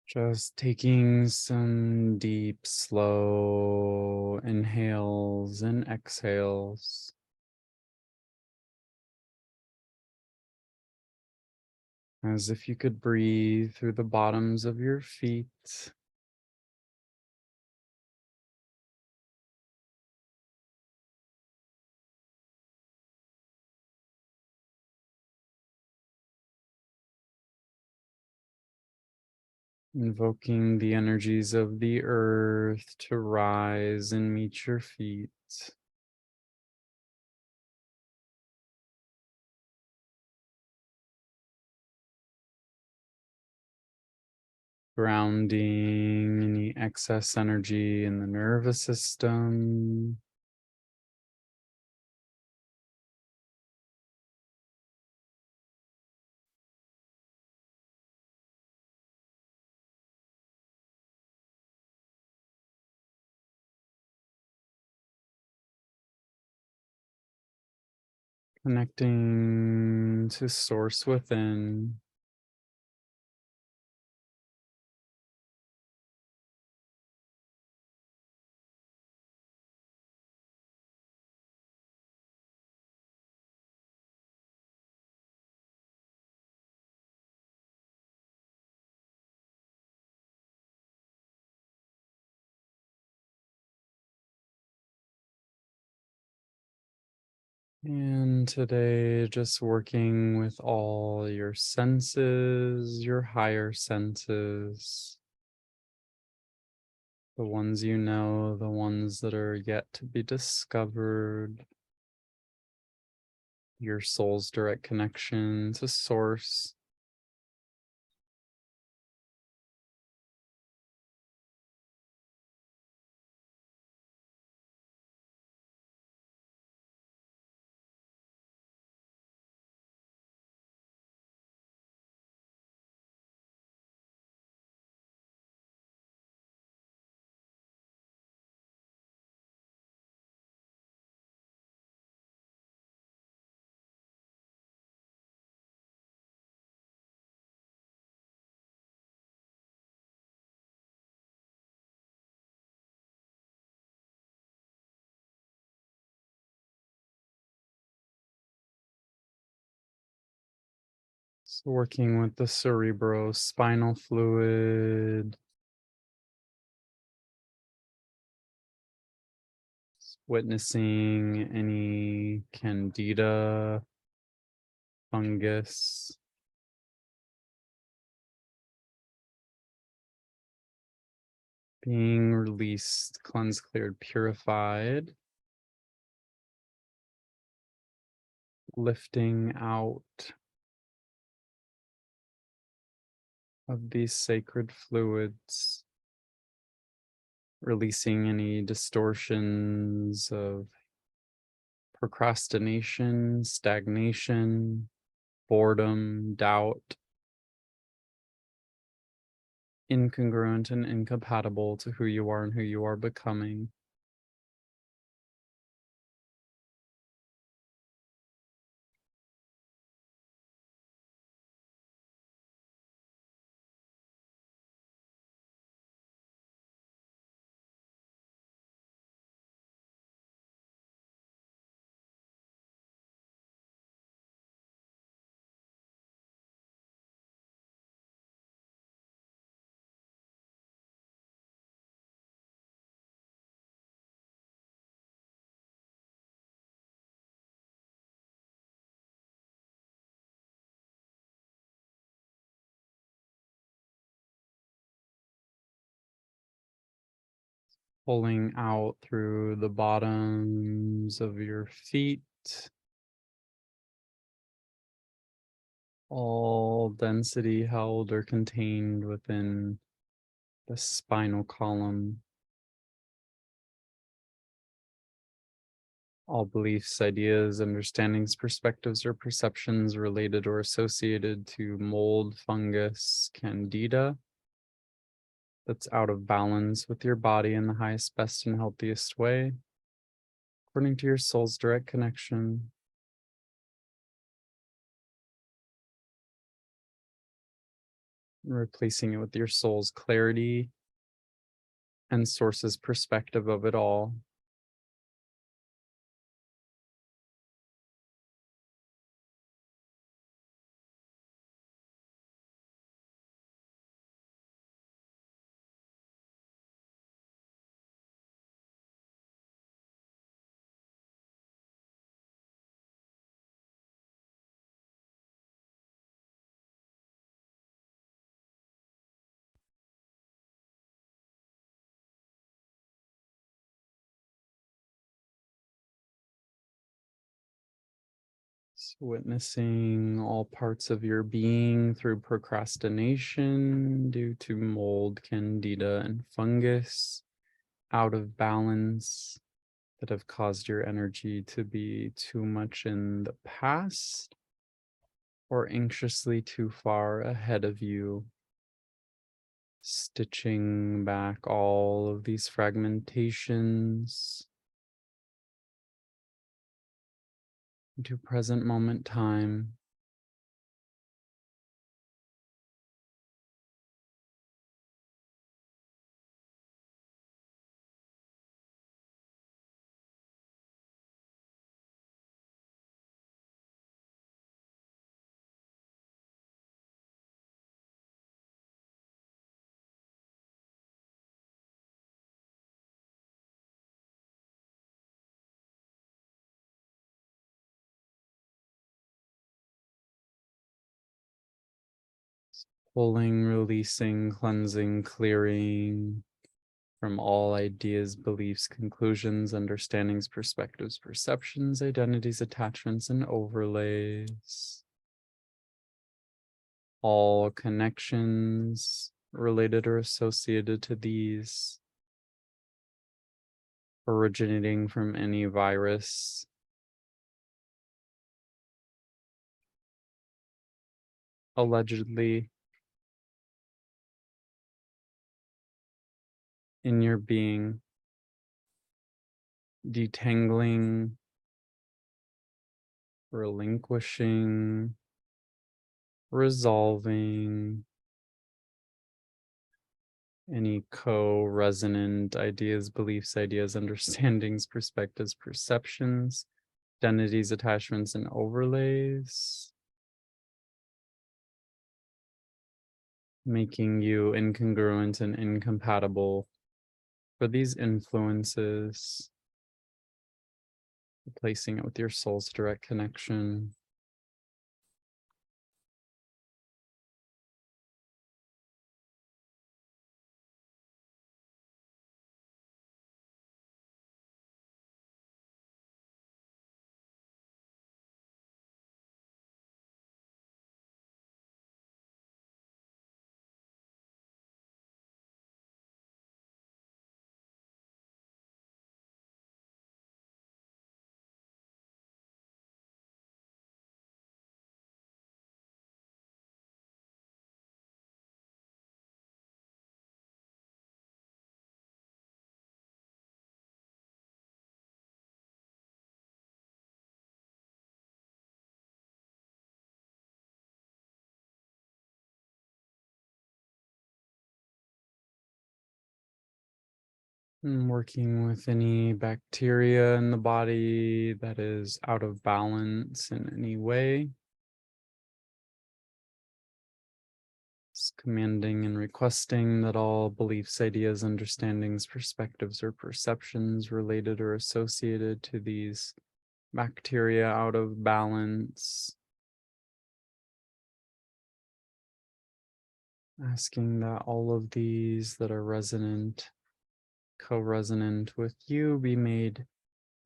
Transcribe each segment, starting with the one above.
Just taking some deep, slow inhales and exhales. As if you could breathe through the bottoms of your feet. Invoking the energies of the earth to rise and meet your feet. Grounding any excess energy in the nervous system. Connecting to source within. And today, just working with all your senses, your higher senses, the ones you know, the ones that are yet to be discovered, your soul's direct connection to source. So working with the cerebrospinal fluid, witnessing any candida, fungus, being released, cleansed, cleared, purified, lifting out of these sacred fluids, releasing any distortions of procrastination, stagnation, boredom, doubt, incongruent and incompatible to who you are and who you are becoming. Pulling out through the bottoms of your feet, all density held or contained within the spinal column. All beliefs, ideas, understandings, perspectives, or perceptions related or associated to mold, fungus, candida, that's out of balance with your body in the highest, best, and healthiest way, according to your soul's direct connection. replacing it with your soul's clarity and source's perspective of it all. Witnessing all parts of your being through procrastination due to mold, candida, and fungus out of balance that have caused your energy to be too much in the past or anxiously too far ahead of you. Stitching back all of these fragmentations into present moment time. Pulling, releasing, cleansing, clearing from all ideas, beliefs, conclusions, understandings, perspectives, perceptions, identities, attachments, and overlays. All connections related or associated to these, originating from any virus, allegedly in your being, detangling, relinquishing, resolving any co-resonant ideas, beliefs, ideas, understandings, perspectives, perceptions, identities, attachments, and overlays, making you incongruent and incompatible for these influences, replacing it with your soul's direct connection. And working with any bacteria in the body that is out of balance in any way. Just commanding and requesting that all beliefs, ideas, understandings, perspectives, or perceptions related or associated to these bacteria out of balance, asking that all of these that are resonant, co-resonant with you be made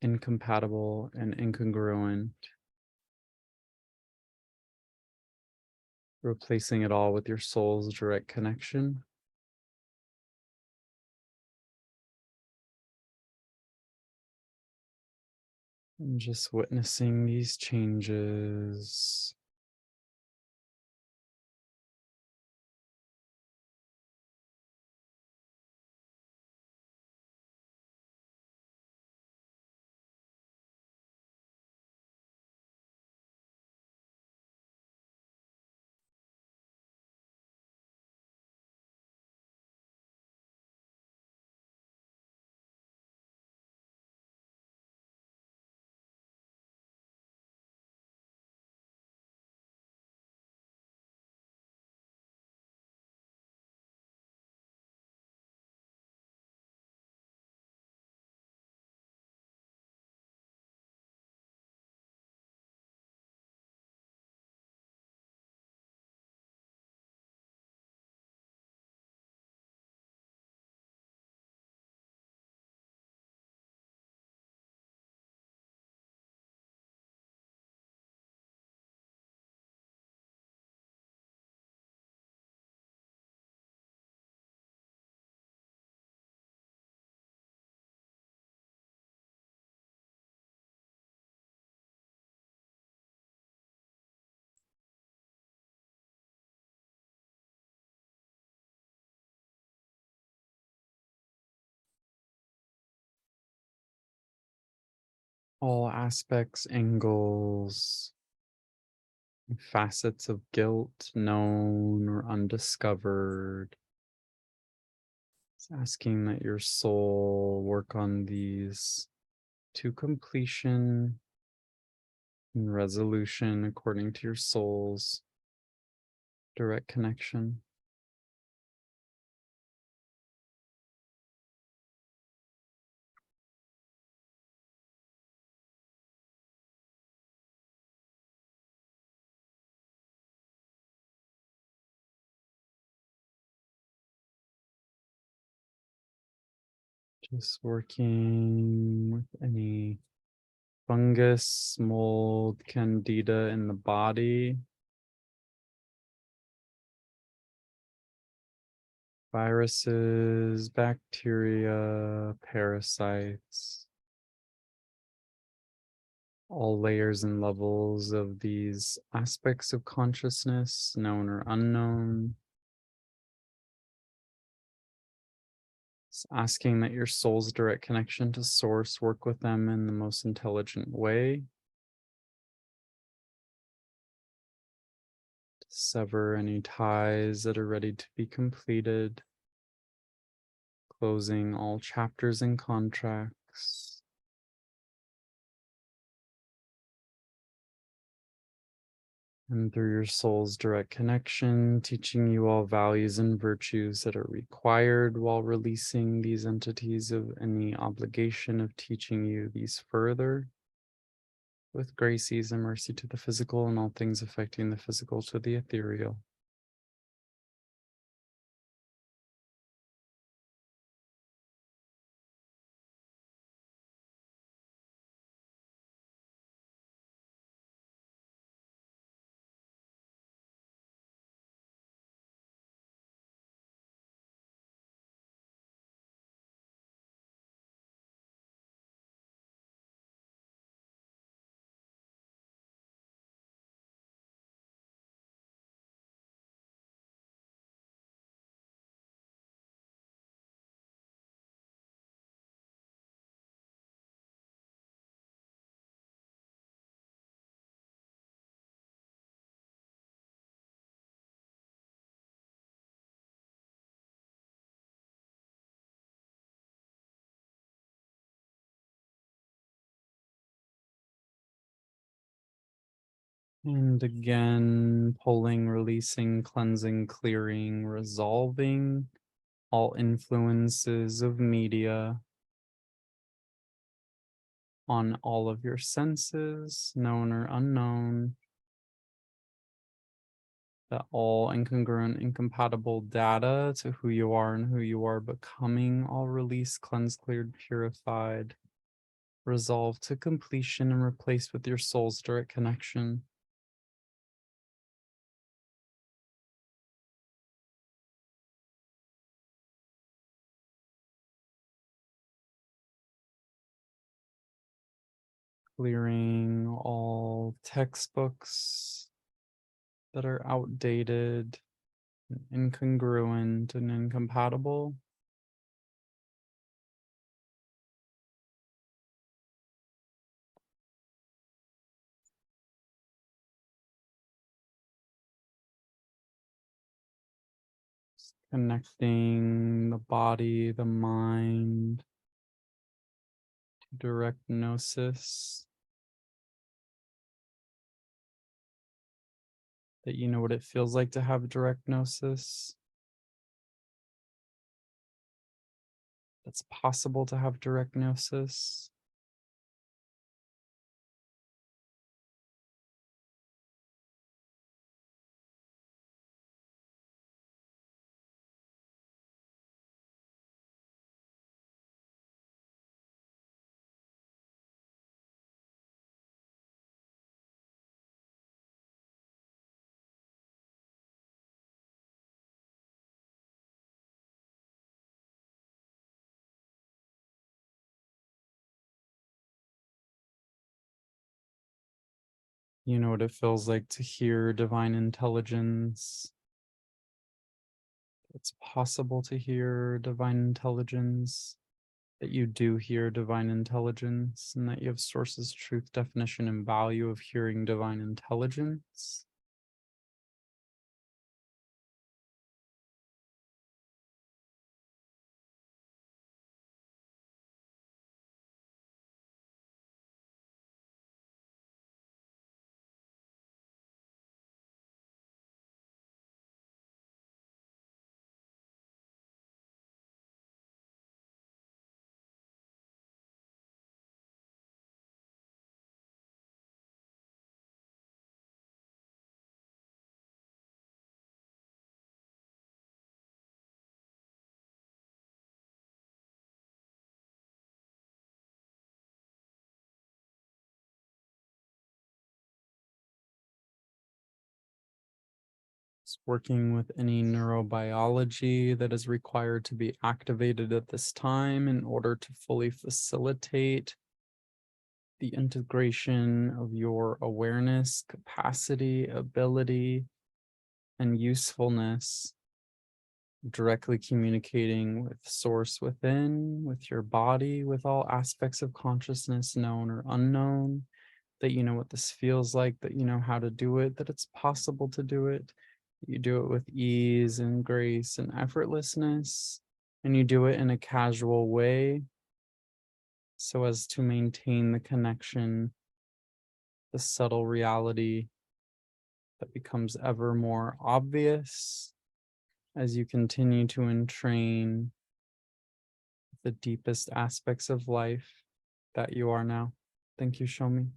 incompatible and incongruent, replacing it all with your soul's direct connection. And just witnessing these changes. all aspects, angles, facets of guilt, known or undiscovered. It's asking that your soul work on these to completion and resolution according to your soul's direct connection. Just working with any fungus, mold, candida in the body. Viruses, bacteria, parasites. All layers and levels of these aspects of consciousness, known or unknown. It's asking that your soul's direct connection to source work with them in the most intelligent way. To sever any ties that are ready to be completed. Closing all chapters and contracts. And through your soul's direct connection, teaching you all values and virtues that are required while releasing these entities of any obligation of teaching you these further. With grace, ease, and mercy to the physical and all things affecting the physical to the ethereal. And again, pulling, releasing, cleansing, clearing, resolving all influences of media on all of your senses, known or unknown. That all incongruent, incompatible data to who you are and who you are becoming, all released, cleansed, cleared, purified, resolved to completion and replaced with your soul's direct connection. Clearing all textbooks that are outdated, incongruent, and incompatible. Connecting the body, the mind to direct gnosis. That you know what it feels like to have direct gnosis. It's possible to have direct gnosis. You know what it feels like to hear divine intelligence. It's possible to hear divine intelligence. that you do hear divine intelligence and that you have sources, truth, definition, and value of hearing divine intelligence. Working with any neurobiology that is required to be activated at this time in order to fully facilitate the integration of your awareness, capacity, ability, and usefulness, directly communicating with source within, with your body, with all aspects of consciousness, known or unknown, that you know what this feels like, that you know how to do it, that it's possible to do it. You do it with ease and grace and effortlessness, and you do it in a casual way so as to maintain the connection, the subtle reality that becomes ever more obvious as you continue to entrain the deepest aspects of life that you are now. Thank you, Shomi.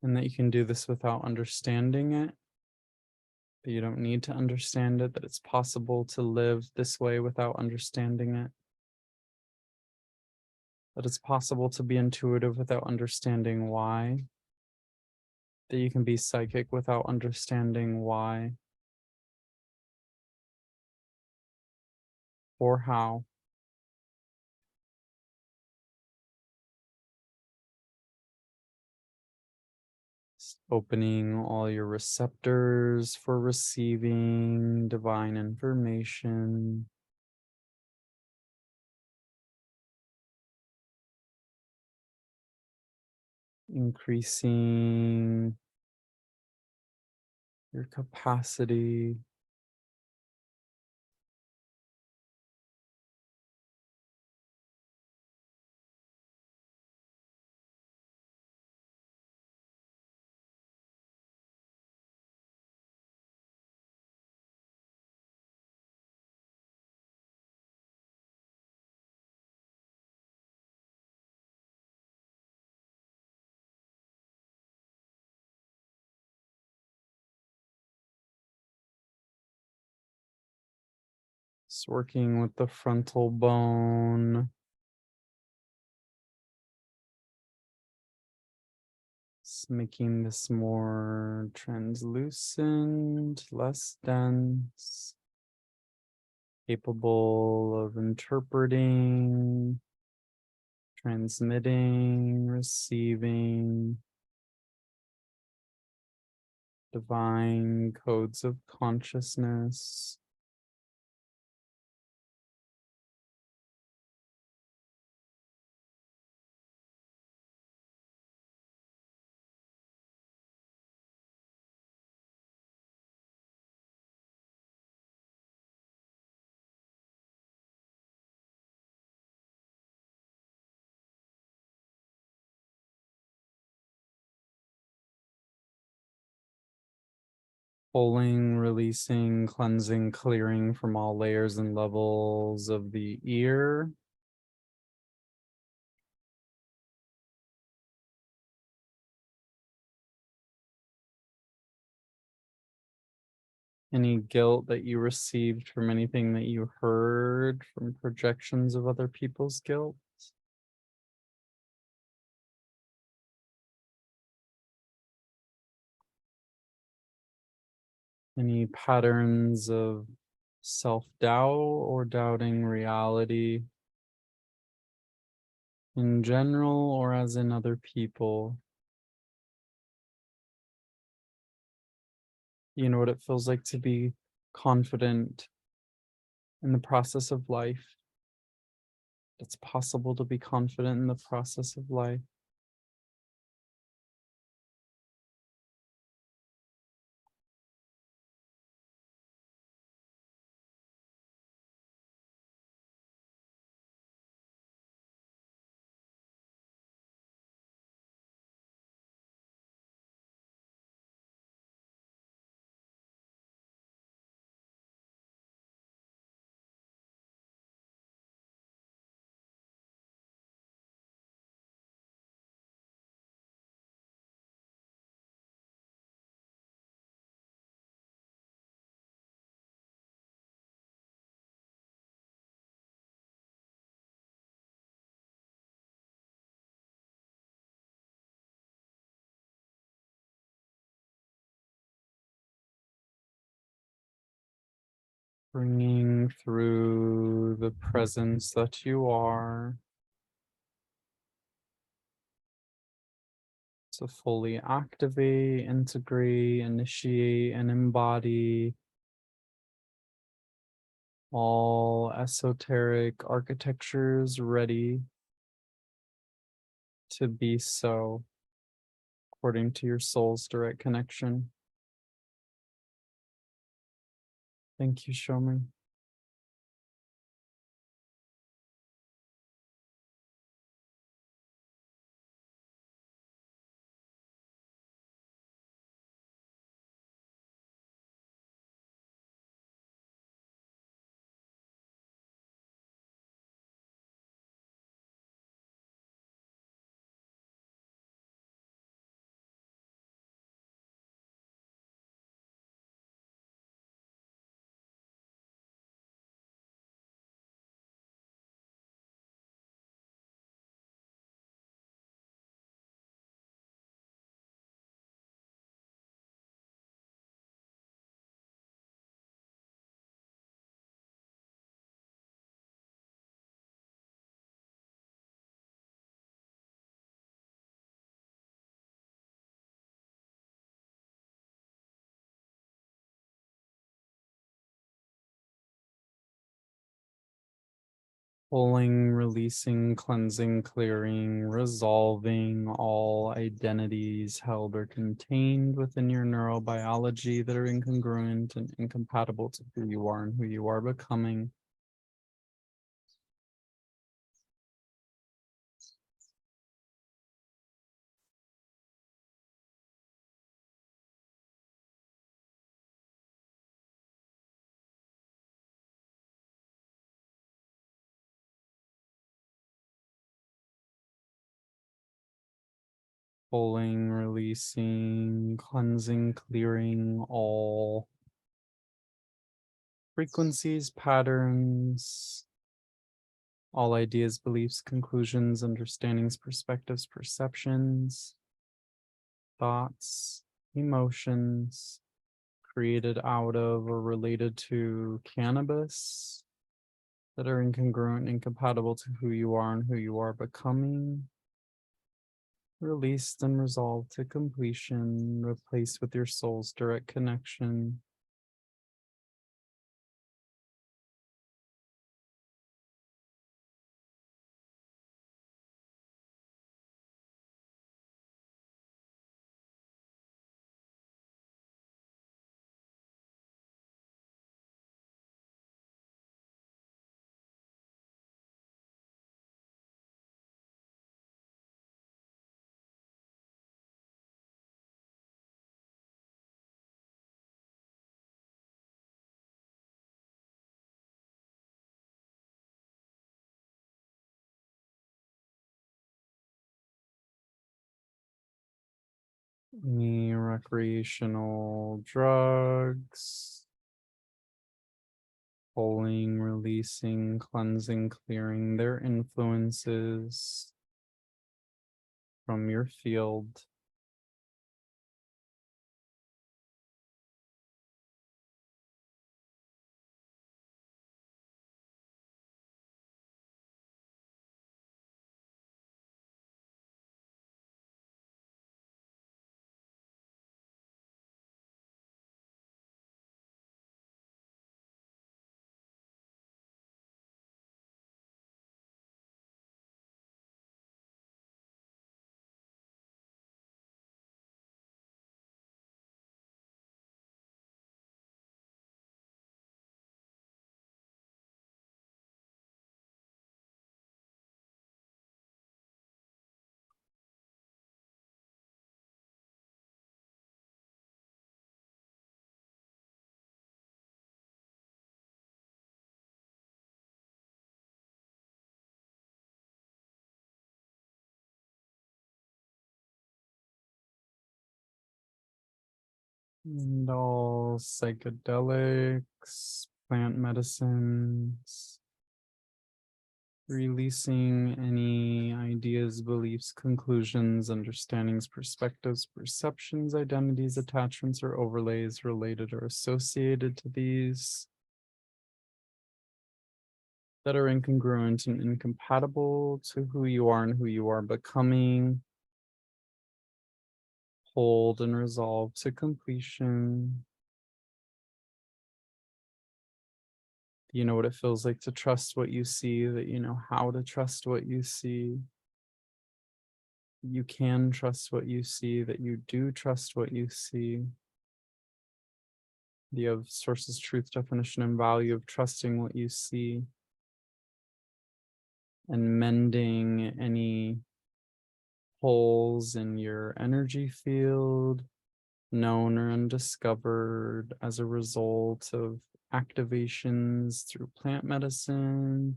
And that you can do this without understanding it, that you don't need to understand it, that it's possible to live this way without understanding it, that it's possible to be intuitive without understanding why, that you can be psychic without understanding why or how. Opening all your receptors for receiving divine information. Increasing your capacity It's working with the frontal bone. It's making this more translucent, less dense, capable of interpreting, transmitting, receiving divine codes of consciousness. Pulling, releasing, cleansing, clearing from all layers and levels of the ear. Any guilt that you received from anything that you heard from projections of other people's guilt. Any patterns of self-doubt or doubting reality in general or as in other people. You know what it feels like to be confident in the process of life. It's possible to be confident in the process of life. Bringing through the presence that you are to fully activate, integrate, initiate, and embody all esoteric architectures ready to be so, according to your soul's direct connection. Thank you, Shomi. Pulling, releasing, cleansing, clearing, resolving all identities held or contained within your neurobiology that are incongruent and incompatible to who you are and who you are becoming. Pulling, releasing, cleansing, clearing all frequencies, patterns, all ideas, beliefs, conclusions, understandings, perspectives, perceptions, thoughts, emotions created out of or related to cannabis that are incongruent, incompatible to who you are and who you are becoming. Released and resolved to completion, replaced with your soul's direct connection. Any recreational drugs, pulling, releasing, cleansing, clearing their influences from your field. And all psychedelics, plant medicines, releasing any ideas, beliefs, conclusions, understandings, perspectives, perceptions, identities, attachments, or overlays related or associated to these that are incongruent and incompatible to who you are and who you are becoming. Hold and resolve to completion. You know what it feels like to trust what you see, that you know how to trust what you see. You can trust what you see, that you do trust what you see. You have sources, truth, definition, and value of trusting what you see and mending any holes in your energy field, known or undiscovered as a result of activations through plant medicine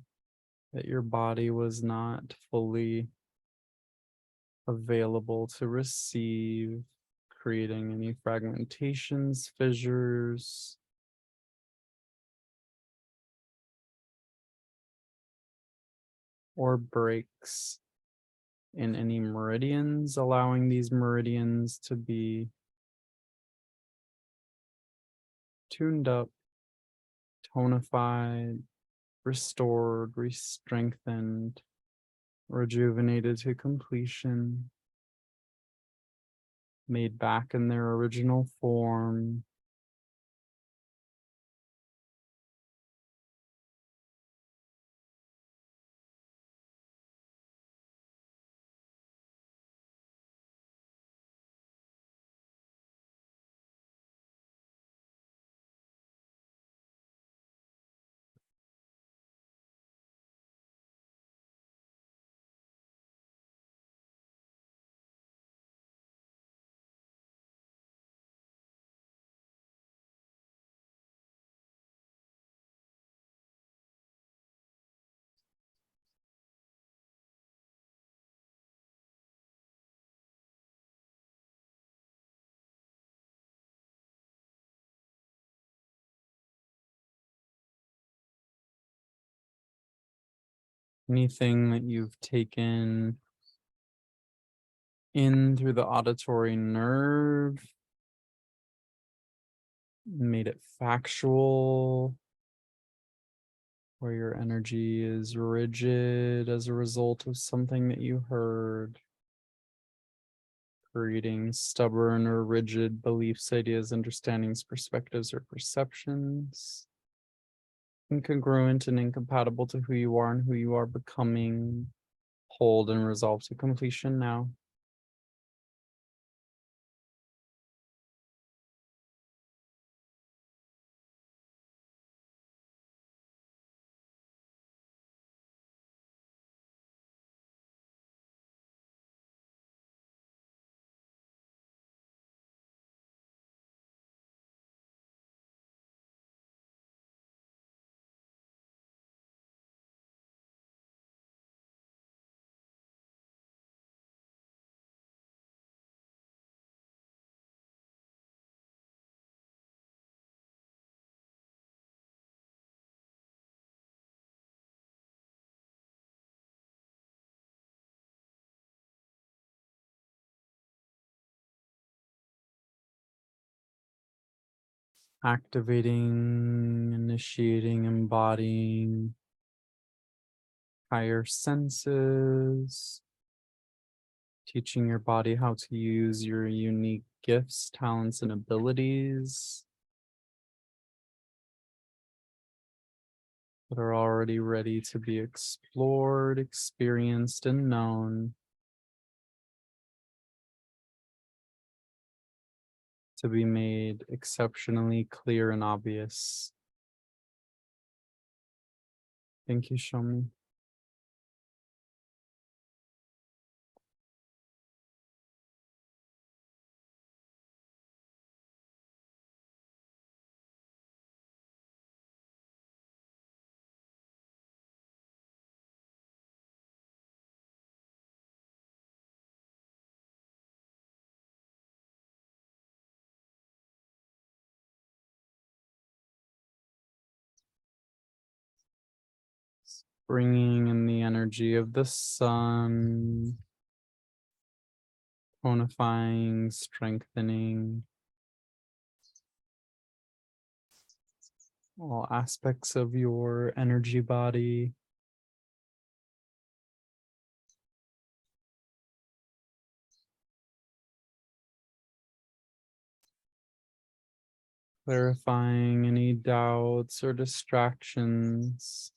that your body was not fully available to receive, creating any fragmentations, fissures, or breaks in any meridians, allowing these meridians to be tuned up, tonified, restored, re-strengthened, rejuvenated to completion, made back in their original form. Anything that you've taken in through the auditory nerve, made it factual, where your energy is rigid as a result of something that you heard, creating stubborn or rigid beliefs, ideas, understandings, perspectives, or perceptions, incongruent and incompatible to who you are and who you are becoming. Hold and resolve to completion now. Activating, initiating, embodying higher senses, teaching your body how to use your unique gifts, talents, and abilities that are already ready to be explored, experienced, and known, to be made exceptionally clear and obvious. Thank you, Shomi. Bringing in the energy of the sun, tonifying, strengthening all aspects of your energy body. Clarifying any doubts or distractions.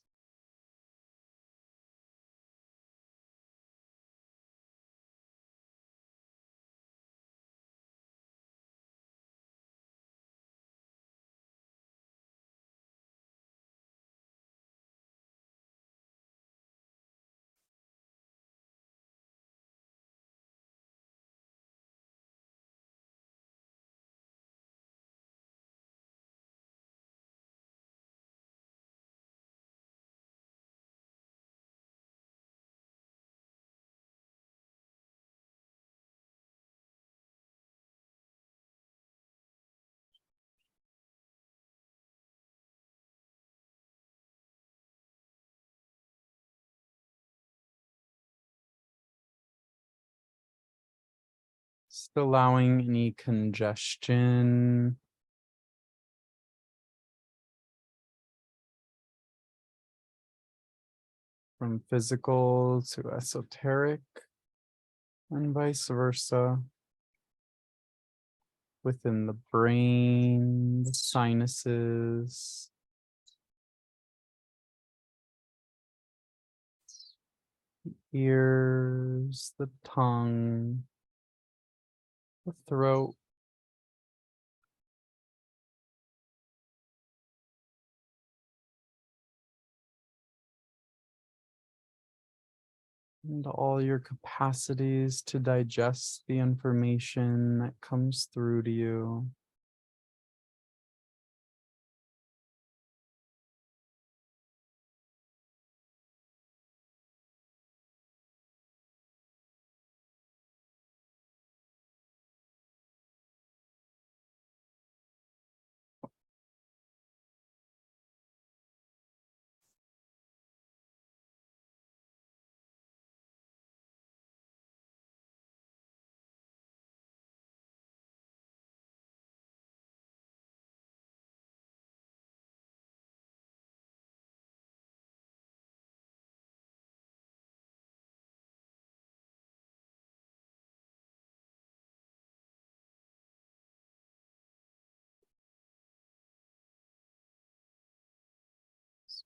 Just allowing any congestion from physical to esoteric and vice versa. Within the brain, the sinuses, ears, the tongue, the throat. And all your capacities to digest the information that comes through to you.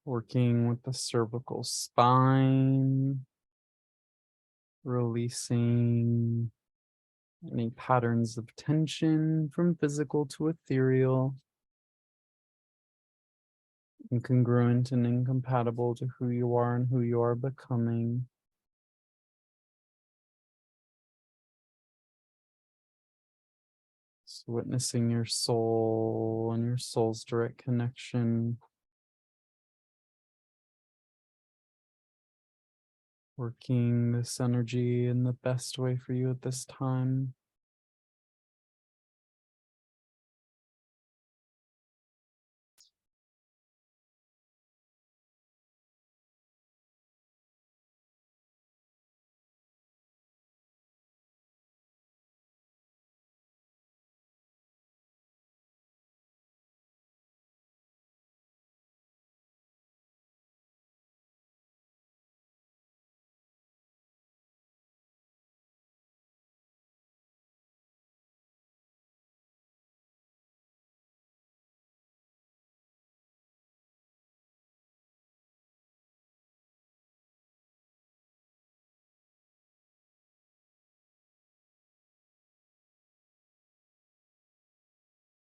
Working with the cervical spine, releasing any patterns of tension from physical to ethereal, incongruent and incompatible to who you are and who you are becoming. So witnessing your soul and your soul's direct connection. Working this energy in the best way for you at this time.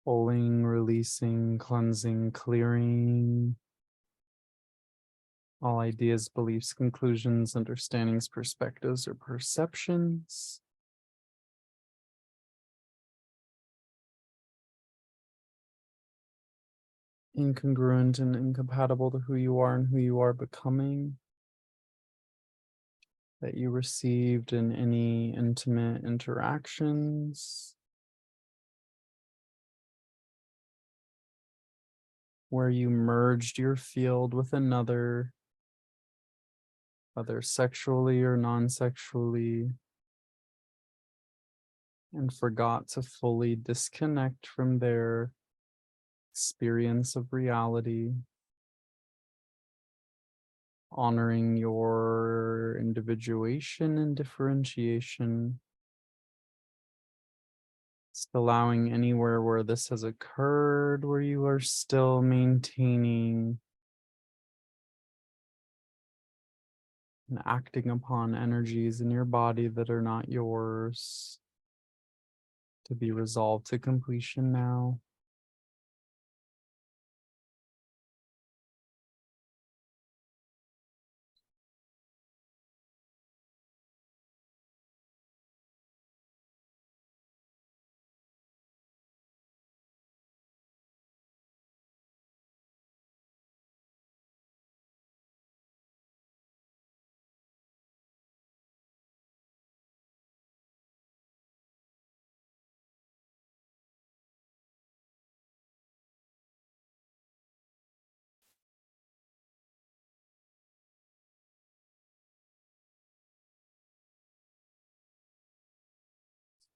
Pulling, releasing, cleansing, clearing. All ideas, beliefs, conclusions, understandings, perspectives, or perceptions. Incongruent and incompatible to who you are and who you are becoming. That you received in any intimate interactions. Where you merged your field with another. whether sexually or non-sexually, and forgot to fully disconnect from their experience of reality, honoring your individuation and differentiation, just allowing anywhere where this has occurred, where you are still maintaining and acting upon energies in your body that are not yours, to be resolved to completion now.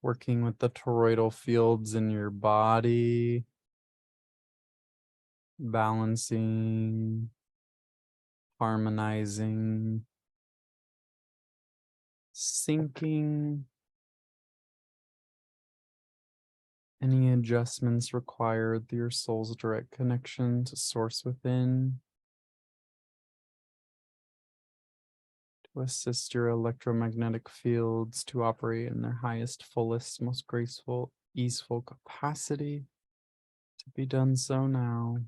Working with the toroidal fields in your body, balancing, harmonizing, syncing. Any adjustments required through your soul's direct connection to source within, to assist your electromagnetic fields to operate in their highest, fullest, most graceful, easeful capacity, to be done so now.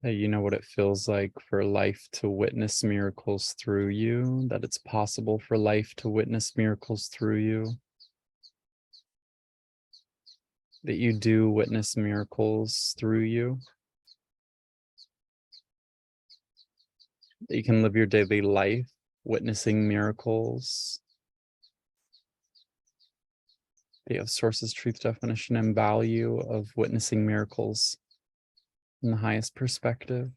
That you know what it feels like for life to witness miracles through you, that it's possible for life to witness miracles through you, that you do witness miracles through you, that you can live your daily life witnessing miracles, that you have sources, truth, definition, and value of witnessing miracles in the highest perspective.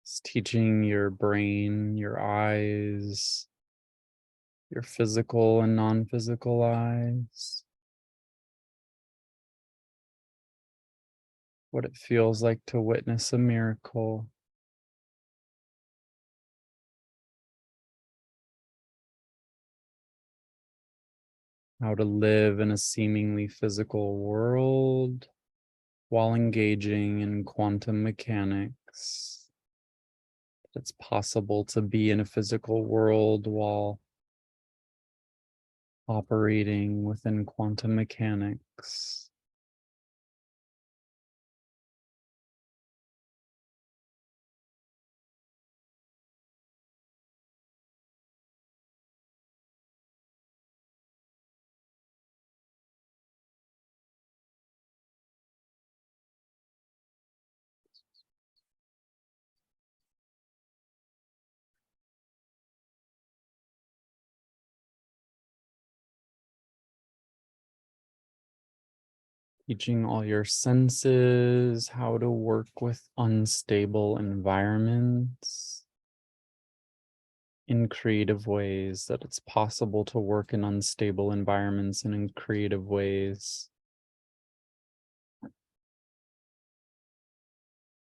It's teaching your brain, your eyes, your physical and non-physical eyes, what it feels like to witness a miracle. How to live in a seemingly physical world while engaging in quantum mechanics. It's possible to be in a physical world while operating within quantum mechanics. Teaching all your senses how to work with unstable environments in creative ways, that it's possible to work in unstable environments and in creative ways.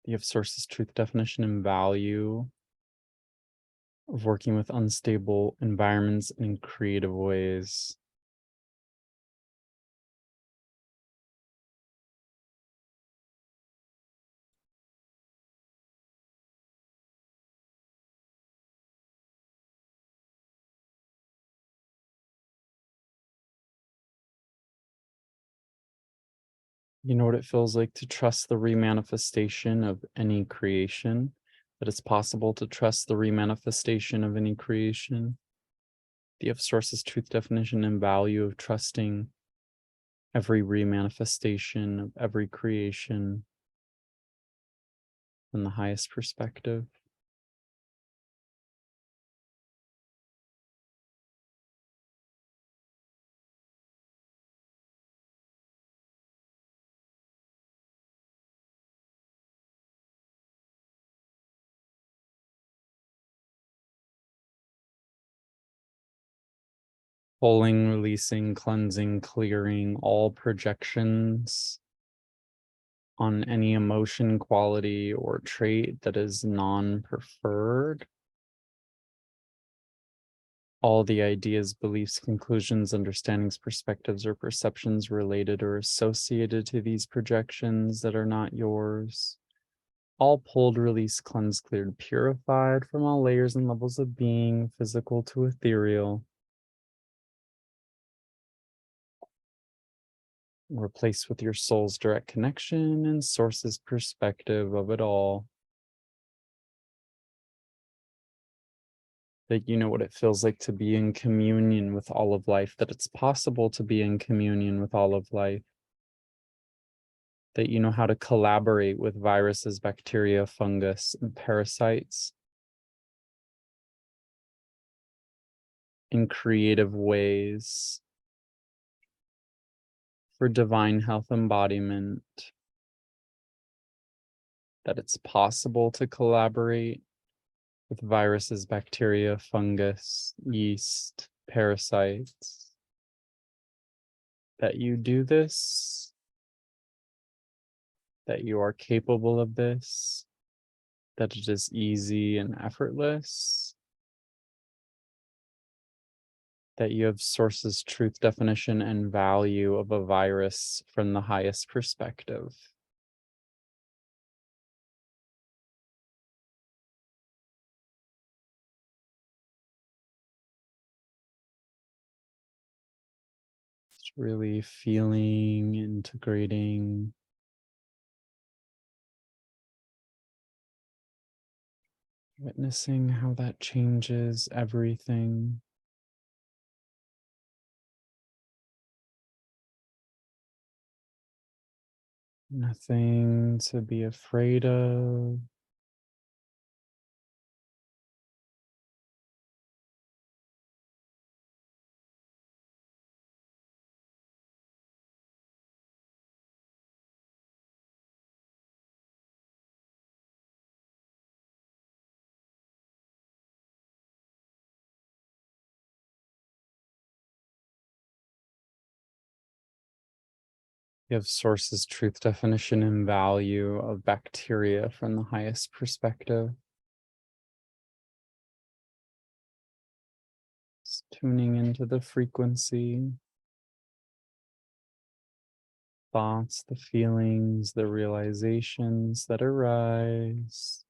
You have sources, truth, definition, and value of working with unstable environments and in creative ways. You know what it feels like to trust the remanifestation of any creation, that it's possible to trust the remanifestation of any creation. You have sources, truth, definition, and value of trusting every remanifestation of every creation in the highest perspective. Pulling, releasing, cleansing, clearing all projections on any emotion, quality, or trait that is non-preferred. All the ideas, beliefs, conclusions, understandings, perspectives, or perceptions related or associated to these projections that are not yours. All pulled, released, cleansed, cleared, purified from all layers and levels of being, physical to ethereal. Replaced with your soul's direct connection and source's perspective of it all. That you know what it feels like to be in communion with all of life, that it's possible to be in communion with all of life. That you know how to collaborate with viruses, bacteria, fungus, and parasites in creative ways for divine health embodiment. That it's possible to collaborate with viruses, bacteria, fungus, yeast, parasites. That you do this, that you are capable of this, that it is easy and effortless, that you have sources, truth, definition, and value of a virus from the highest perspective. Just really feeling, integrating, witnessing how that changes everything. Nothing to be afraid of. You have sources, truth, definition, and value of bacteria from the highest perspective. Just tuning into the frequency, thoughts, the feelings, the realizations that arise.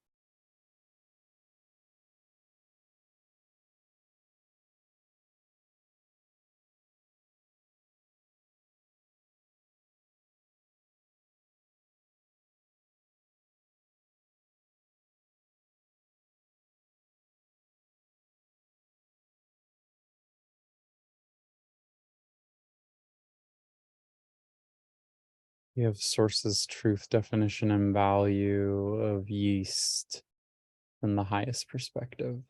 You have sources, truth, definition, and value of yeast from the highest perspective.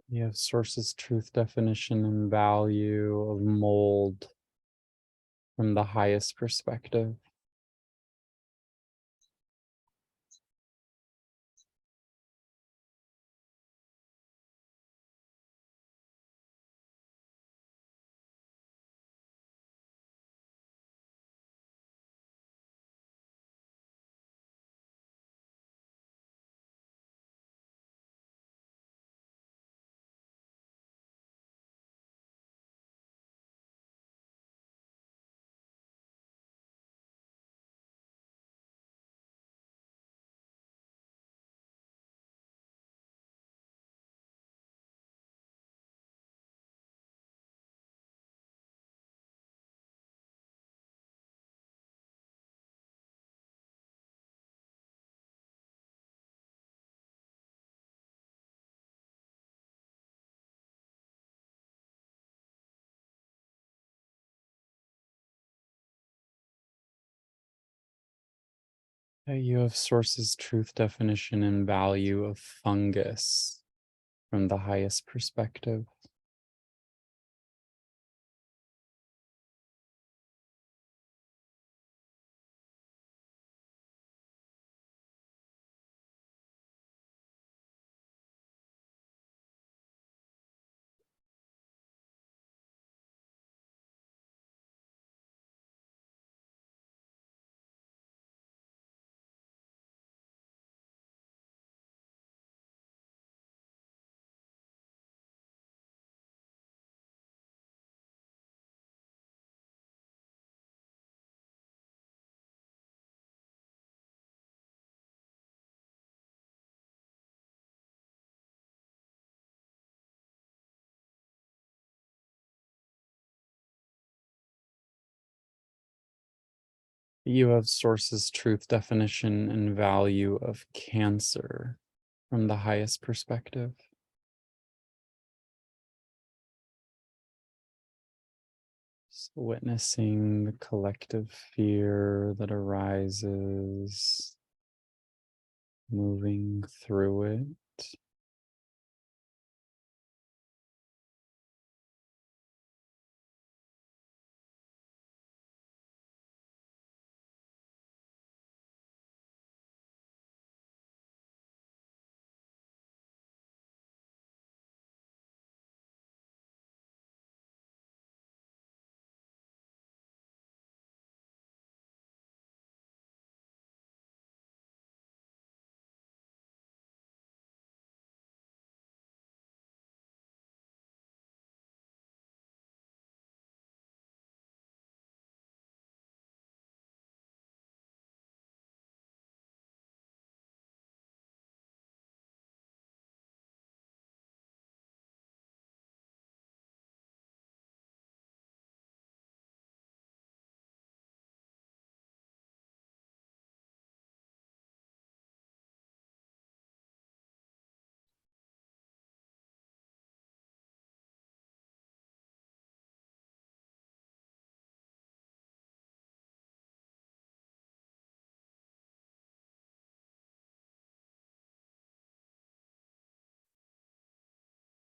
You have sources, truth, definition, and value of mold from the highest perspective. You have sources, truth, definition, and value of fungus from the highest perspective. You have sources, truth, definition, and value of cancer from the highest perspective. So witnessing the collective fear that arises, moving through it.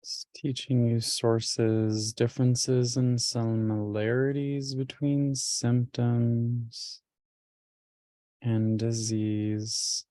It's teaching you sources, differences, and similarities between symptoms and disease.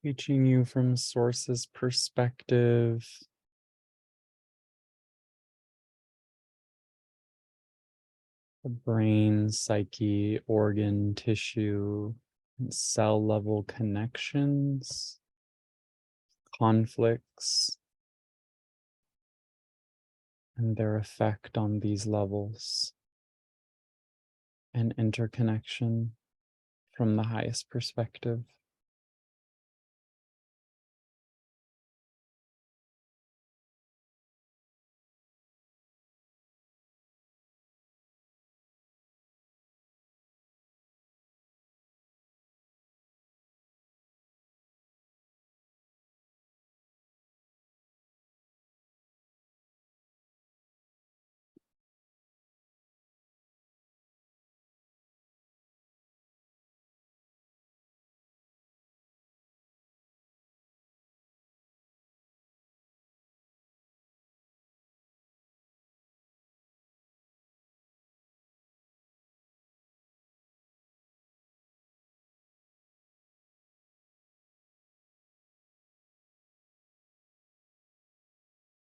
Teaching you from sources perspective, the brain, psyche, organ, tissue, and cell level connections, conflicts, and their effect on these levels and interconnection from the highest perspective.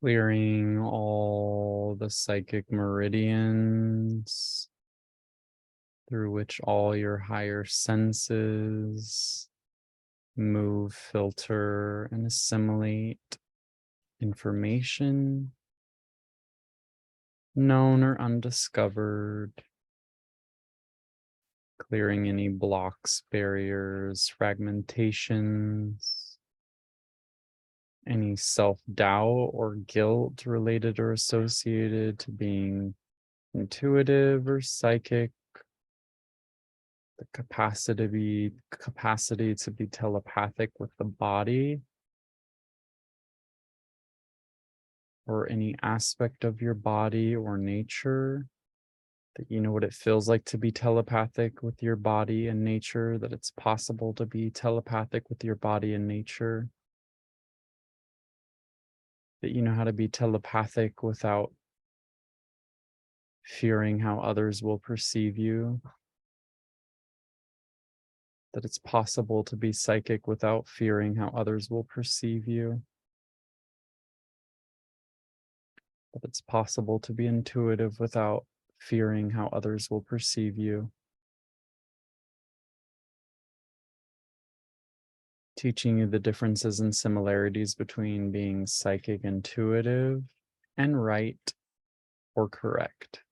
Clearing all the psychic meridians through which all your higher senses move, filter, and assimilate information, known or undiscovered, clearing any blocks, barriers, fragmentations, any self-doubt or guilt related or associated to being intuitive or psychic, the capacity to be telepathic with the body, or any aspect of your body or nature, that you know what it feels like to be telepathic with your body and nature, that it's possible to be telepathic with your body and nature, that you know how to be telepathic without fearing how others will perceive you, that it's possible to be psychic without fearing how others will perceive you, that it's possible to be intuitive without fearing how others will perceive you. Teaching you the differences and similarities between being psychic, intuitive, and right or correct.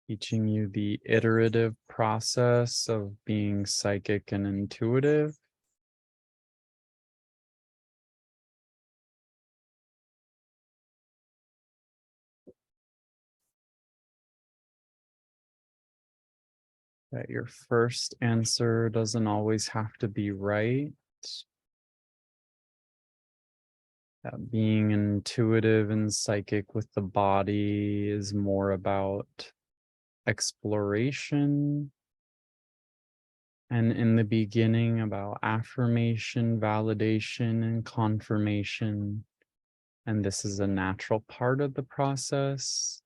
Teaching you the iterative process of being psychic and intuitive, that your first answer doesn't always have to be right, that being intuitive and psychic with the body is more about exploration, and in the beginning about affirmation, validation, and confirmation. And this is a natural part of the process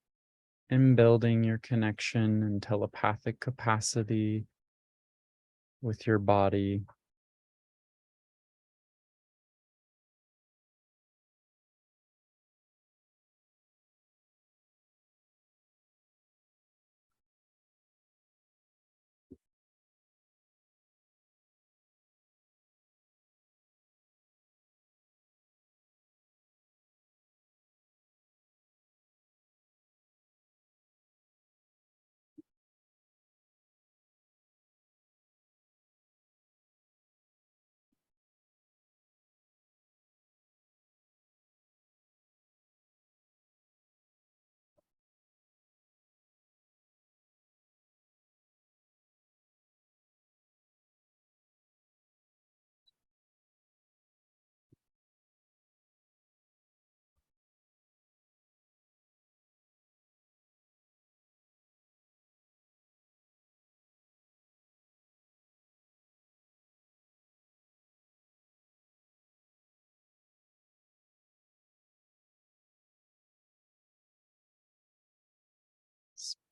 in building your connection and telepathic capacity with your body.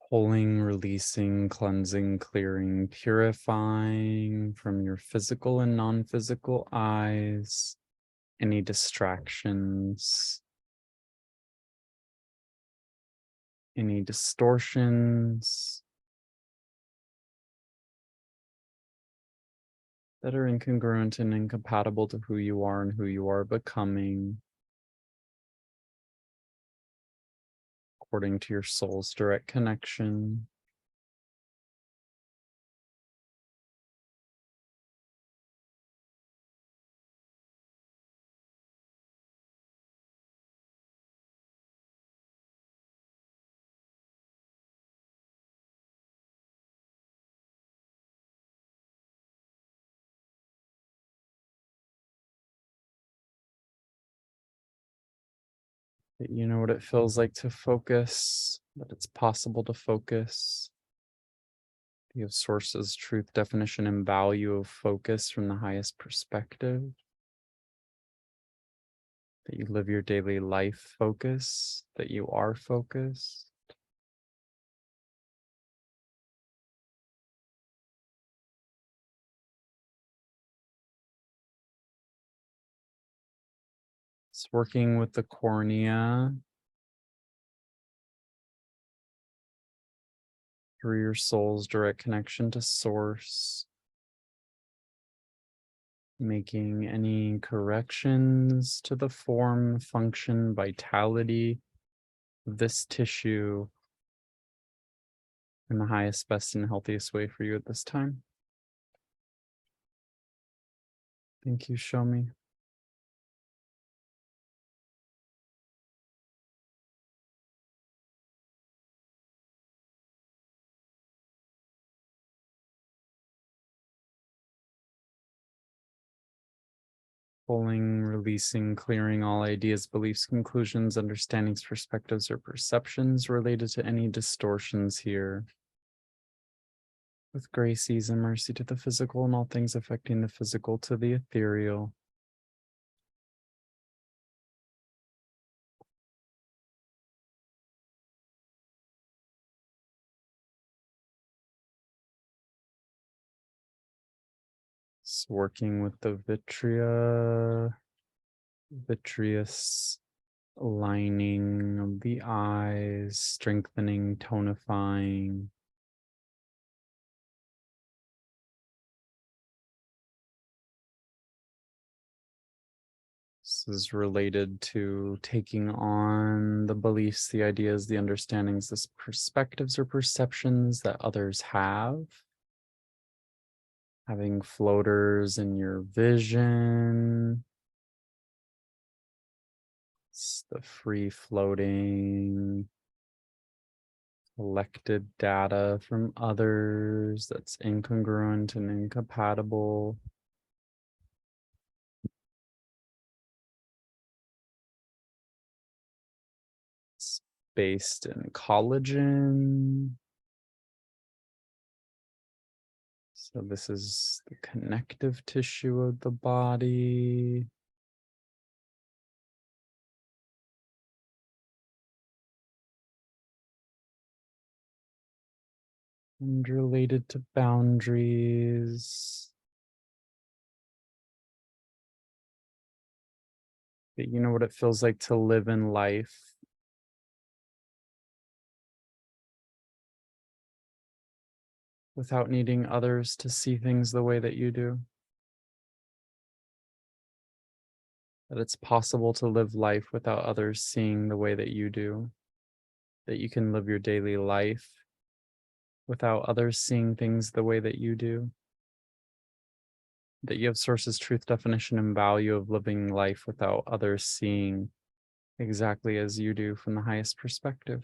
Pulling, releasing, cleansing, clearing, purifying from your physical and non-physical eyes any distractions, any distortions that are incongruent and incompatible to who you are and who you are becoming, according to your soul's direct connection. That you know what it feels like to focus, that it's possible to focus. You have sources, truth, definition, and value of focus from the highest perspective. That you live your daily life focus, that you are focused. It's working with the cornea through your soul's direct connection to source, making any corrections to the form, function, vitality of this tissue in the highest, best, and healthiest way for you at this time. Thank you, show me. Pulling, releasing, clearing all ideas, beliefs, conclusions, understandings, perspectives, or perceptions related to any distortions here. With grace, ease, and mercy to the physical and all things affecting the physical to the ethereal. It's working with the vitreous lining of the eyes, strengthening, tonifying. This is related to taking on the beliefs, the ideas, the understandings, the perspectives or perceptions that others have. Having floaters in your vision. It's the free floating collected data from others that's incongruent and incompatible. It's based in collagen. So this is the connective tissue of the body. And related to boundaries. That you know what it feels like to live in life without needing others to see things the way that you do. That it's possible to live life without others seeing the way that you do. That you can live your daily life without others seeing things the way that you do. That you have sources, truth, definition, and value of living life without others seeing exactly as you do from the highest perspective.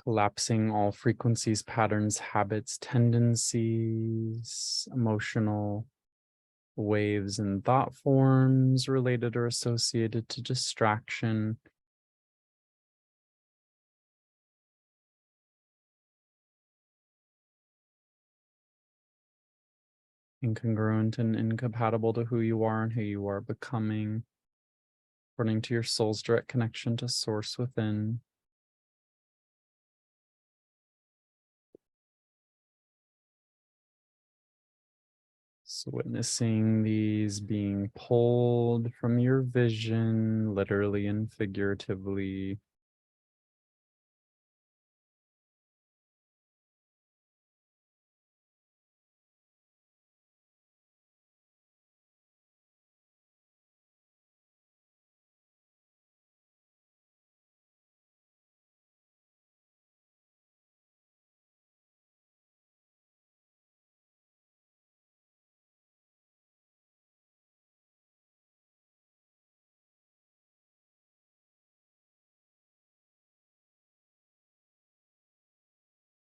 Collapsing all frequencies, patterns, habits, tendencies, emotional waves and thought forms related or associated to distraction. Incongruent and incompatible to who you are and who you are becoming, according to your soul's direct connection to source within. So witnessing these being pulled from your vision, literally and figuratively.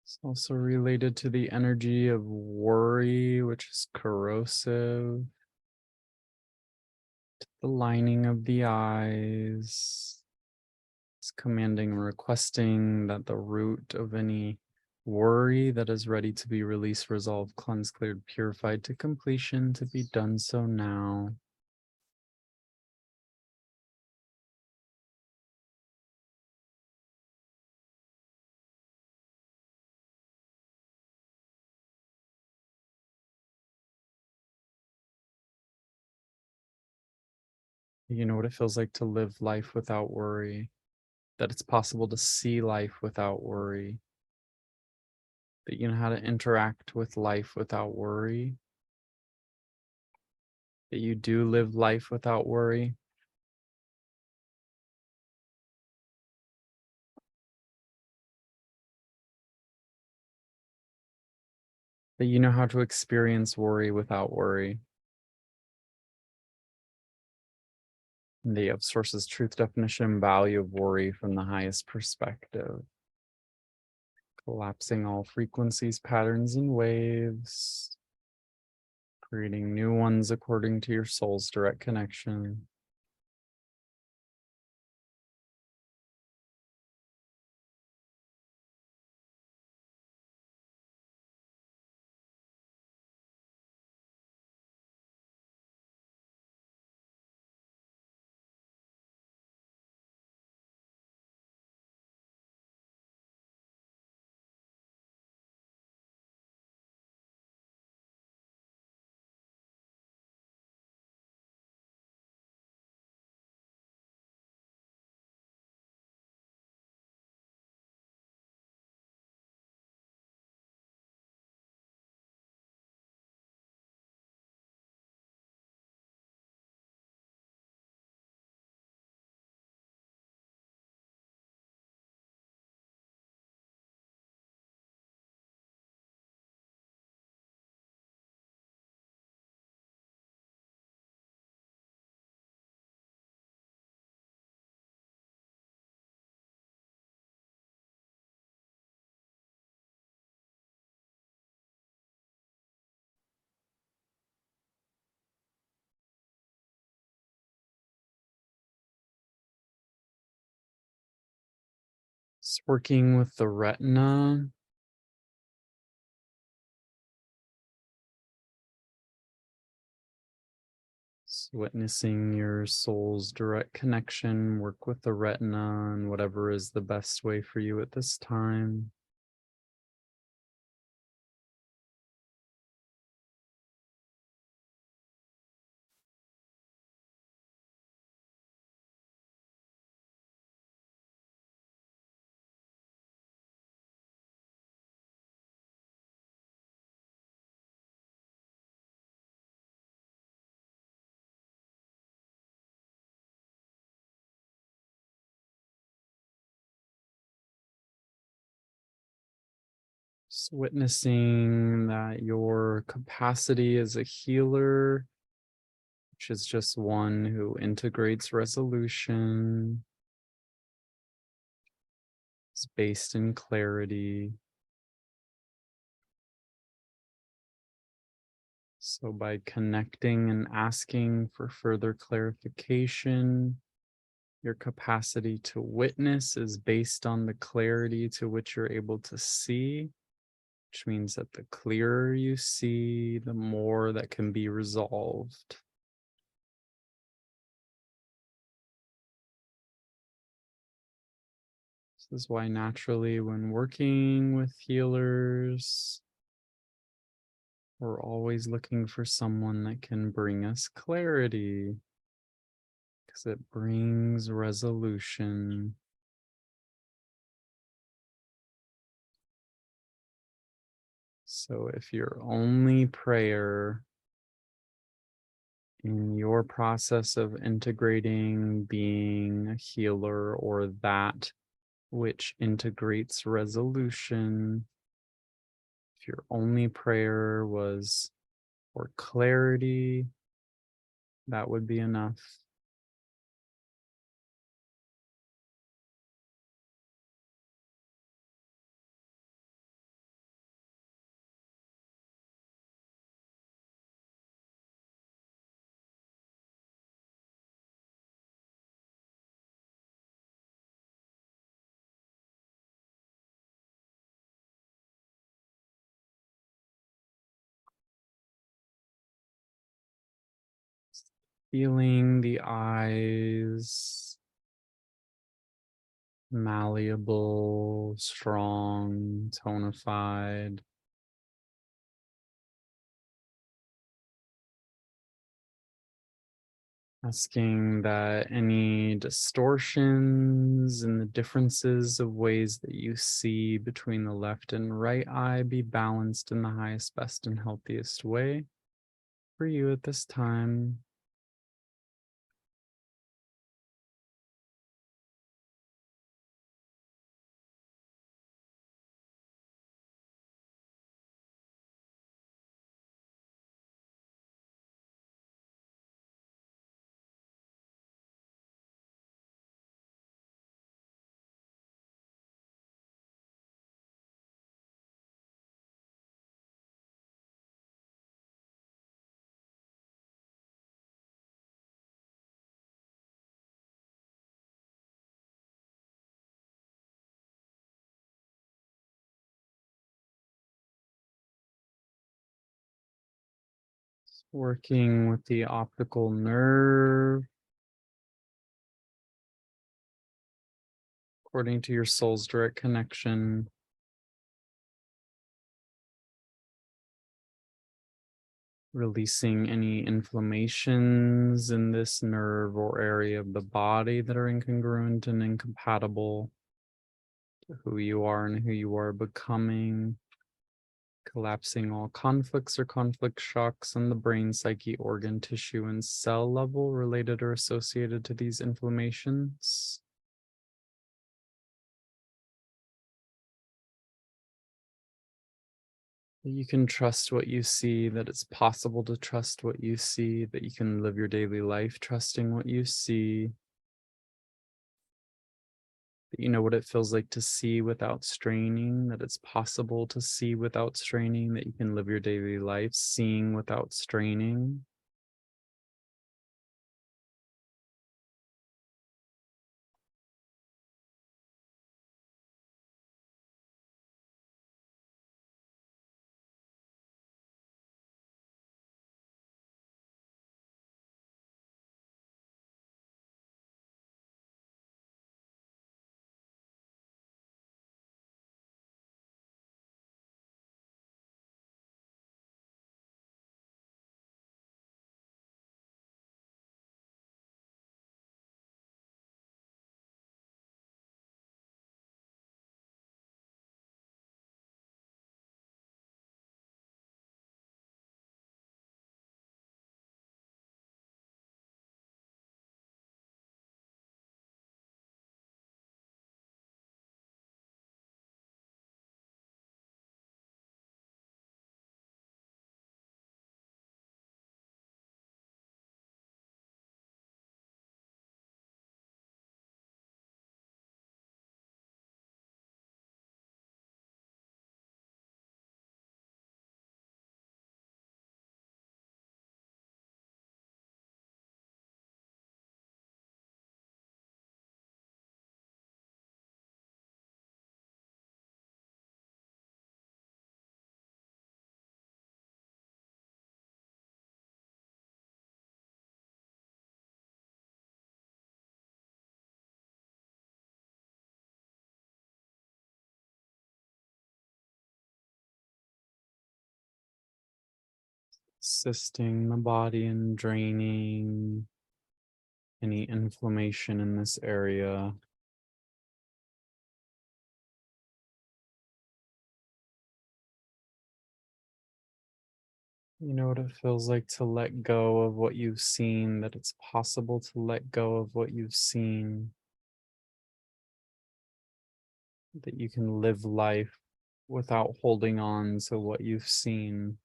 It's also related to the energy of worry, which is corrosive. The lining of the eyes. It's commanding and requesting that the root of any worry that is ready to be released, resolved, cleansed, cleared, purified to completion to be done so now. You know what it feels like to live life without worry, that it's possible to see life without worry, that you know how to interact with life without worry, that you do live life without worry. That you know how to experience worry without worry. And the source's truth, definition, and value of worry from the highest perspective. Collapsing all frequencies, patterns, and waves. Creating new ones according to your soul's direct connection. It's working with the retina. It's witnessing your soul's direct connection, work with the retina and whatever is the best way for you at this time. Just witnessing that your capacity as a healer, which is just one who integrates resolution, is based in clarity. So by connecting and asking for further clarification, your capacity to witness is based on the clarity to which you're able to see, which means that the clearer you see, the more that can be resolved. This is why naturally when working with healers We're always looking for someone that can bring us clarity, because it brings resolution. So if your only prayer in your process of integrating being a healer, or that which integrates resolution, if your only prayer was for clarity, that would be enough. Feeling the eyes malleable, strong, tonified. Asking that any distortions and the differences of ways that you see between the left and right eye be balanced in the highest, best, and healthiest way for you at this time. Working with the optical nerve according to your soul's direct connection. Releasing any inflammations in this nerve or area of the body that are incongruent and incompatible to who you are and who you are becoming. Collapsing all conflicts or conflict shocks on the brain, psyche, organ, tissue, and cell level related or associated to these inflammations. That you can trust what you see, that it's possible to trust what you see, that you can live your daily life trusting what you see, that you know what it feels like to see without straining, that it's possible to see without straining, that you can live your daily life seeing without straining. assisting the body in draining any inflammation in this area. You know what it feels like to let go of what you've seen, that it's possible to let go of what you've seen, that you can live life without holding on to what you've seen.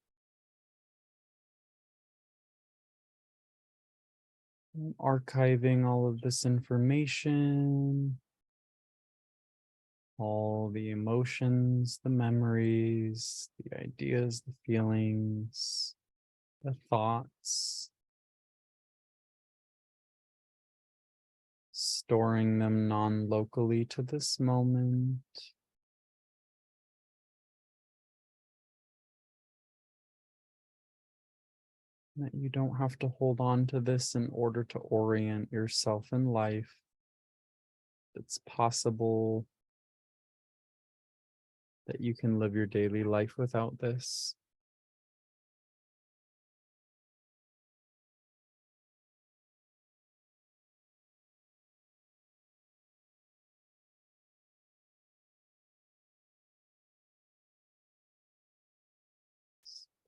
And archiving all of this information, all the emotions, the memories, the ideas, the feelings, the thoughts, storing them non-locally to this moment. That you don't have to hold on to this in order to orient yourself in life. It's possible that you can live your daily life without this.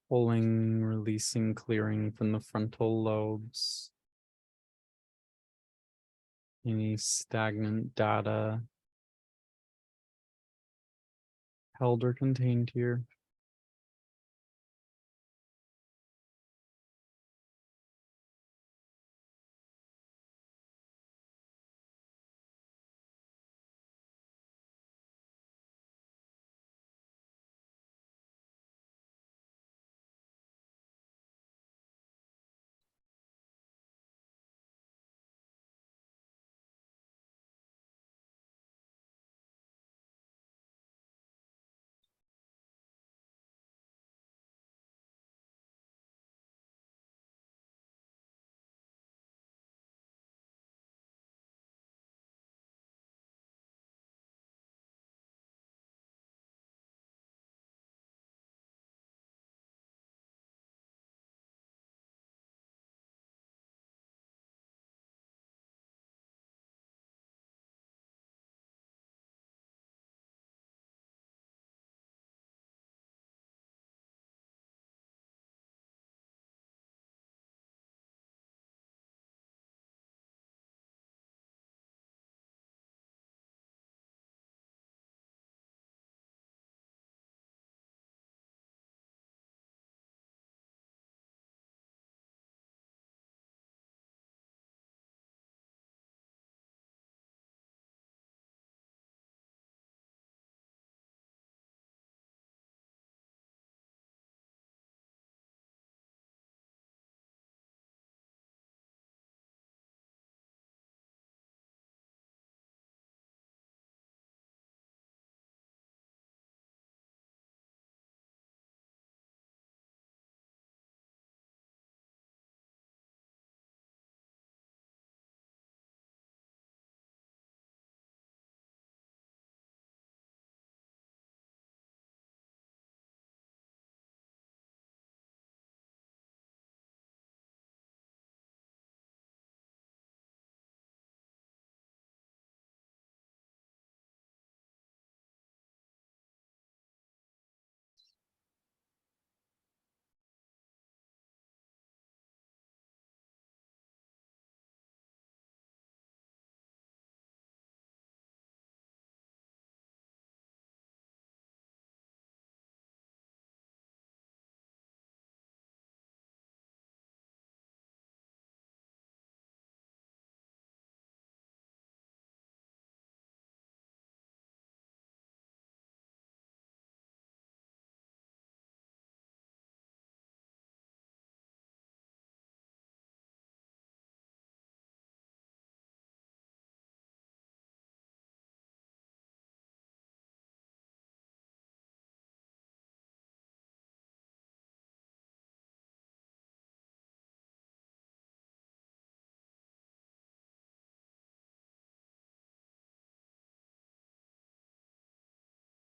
Pulling, releasing, clearing from the frontal lobes. Any stagnant data held or contained here.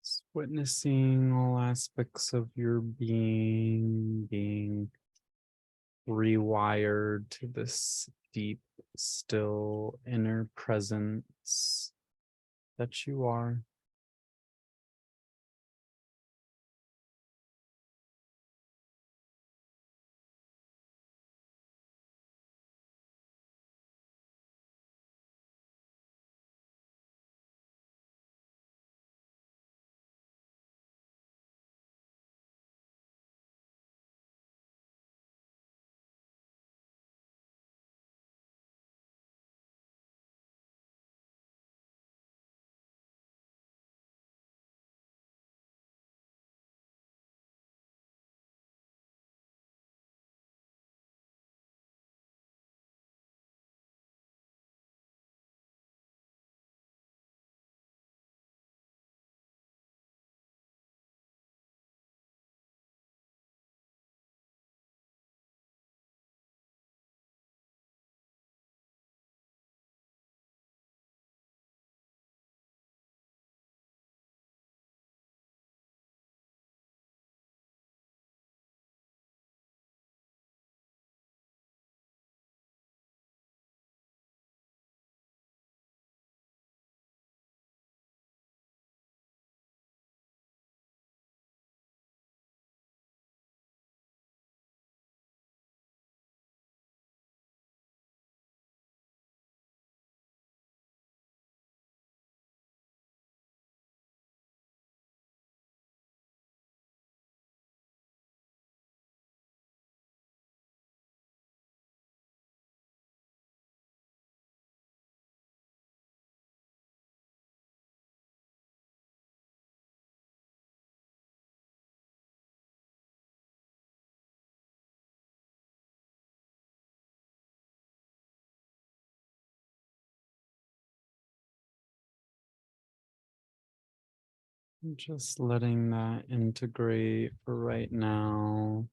Just witnessing all aspects of your being rewired to this deep, still inner presence that you are. Just letting that integrate for right now.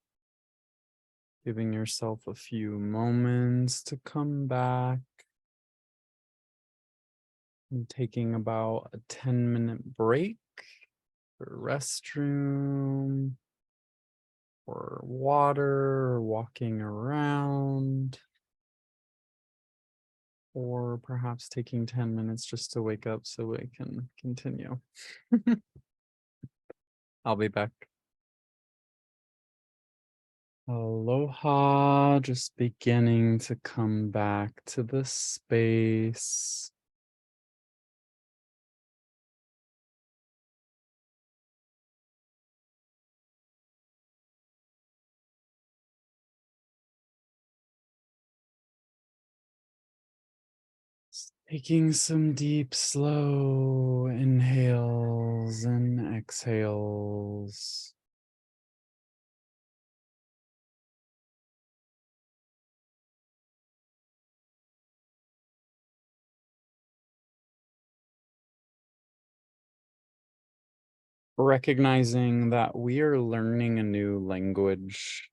Giving yourself a few moments to come back. And taking about a 10-minute break for restroom or water or walking around. Or perhaps taking 10 minutes just to wake up so we can continue. I'll be back. Aloha, just beginning to come back to the space. Taking some deep, slow inhales and exhales. Recognizing that we are learning a new language.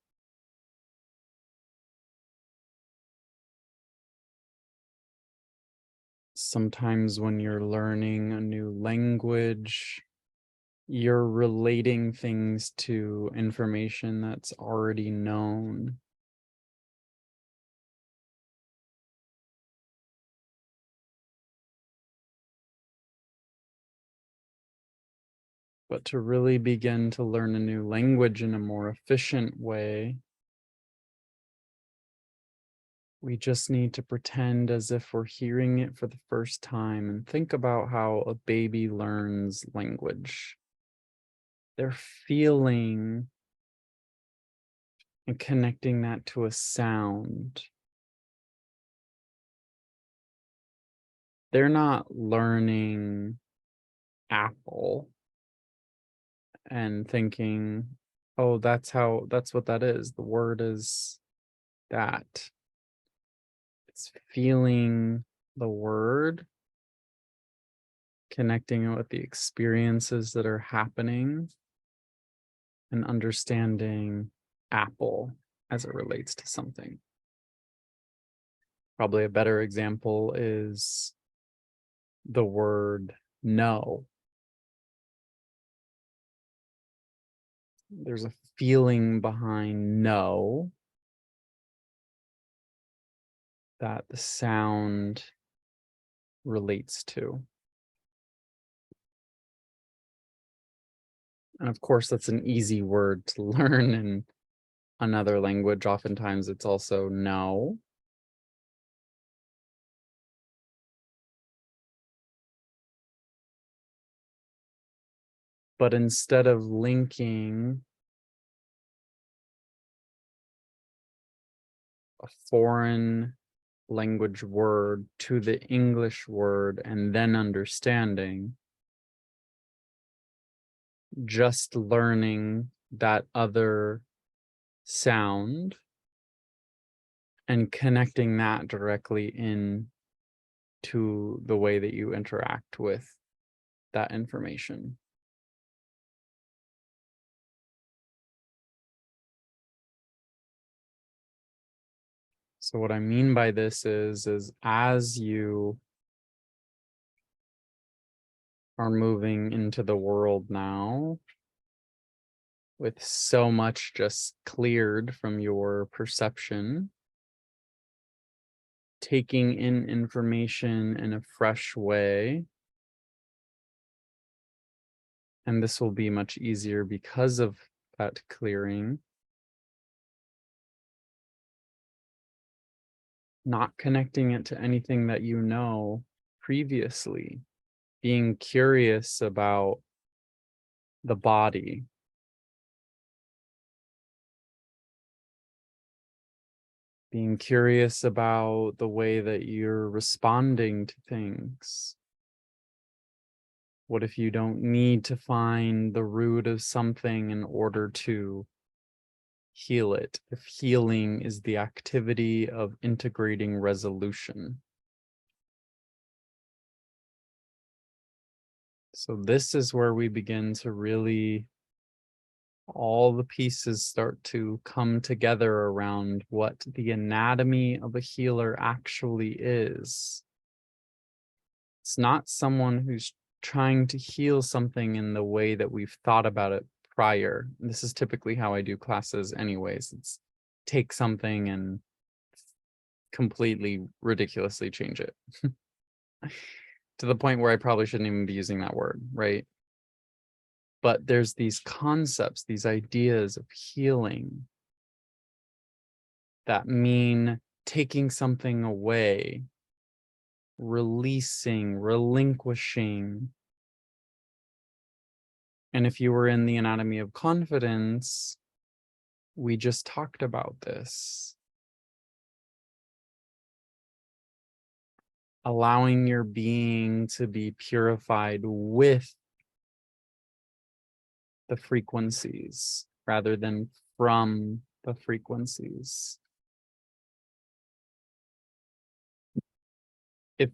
Sometimes when you're learning a new language, you're relating things to information that's already known. But to really begin to learn a new language in a more efficient way, we just need to pretend as if we're hearing it for the first time and think about how a baby learns language. They're feeling and connecting that to a sound. They're not learning apple and thinking, oh, that's what that is. The word is that. It's feeling the word, connecting it with the experiences that are happening, and understanding apple as it relates to something. Probably a better example is the word no. There's a feeling behind no, that the sound relates to. And of course, that's an easy word to learn in another language. Oftentimes it's also no. But instead of linking a foreign language word to the English word and then understanding, just learning that other sound and connecting that directly in to the way that you interact with that information. So what I mean by this is as you are moving into the world now, with so much just cleared from your perception, taking in information in a fresh way, and this will be much easier because of that clearing, not connecting it to anything that you know previously, being curious about the body, being curious about the way that you're responding to things. What if you don't need to find the root of something in order to heal it? If healing is the activity of integrating resolution. So this is where we begin to really, all the pieces start to come together around what the anatomy of a healer actually is. It's not someone who's trying to heal something in the way that we've thought about it prior. This is typically how I do classes anyways. It's take something and completely ridiculously change it to the point where I probably shouldn't even be using that word, right? But there's these concepts, these ideas of healing that mean taking something away, releasing, relinquishing. And if you were in the anatomy of confidence, we just talked about this. Allowing your being to be purified with the frequencies rather than from the frequencies. If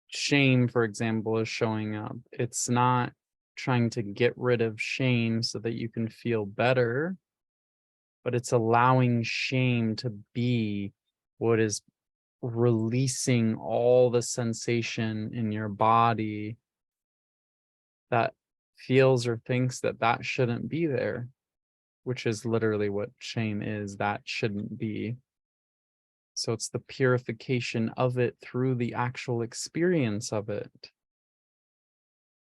shame, for example, is showing up, it's not trying to get rid of shame so that you can feel better, but it's allowing shame to be what is releasing all the sensation in your body that feels or thinks that that shouldn't be there, which is literally what shame is. That shouldn't be. So it's the purification of it through the actual experience of it.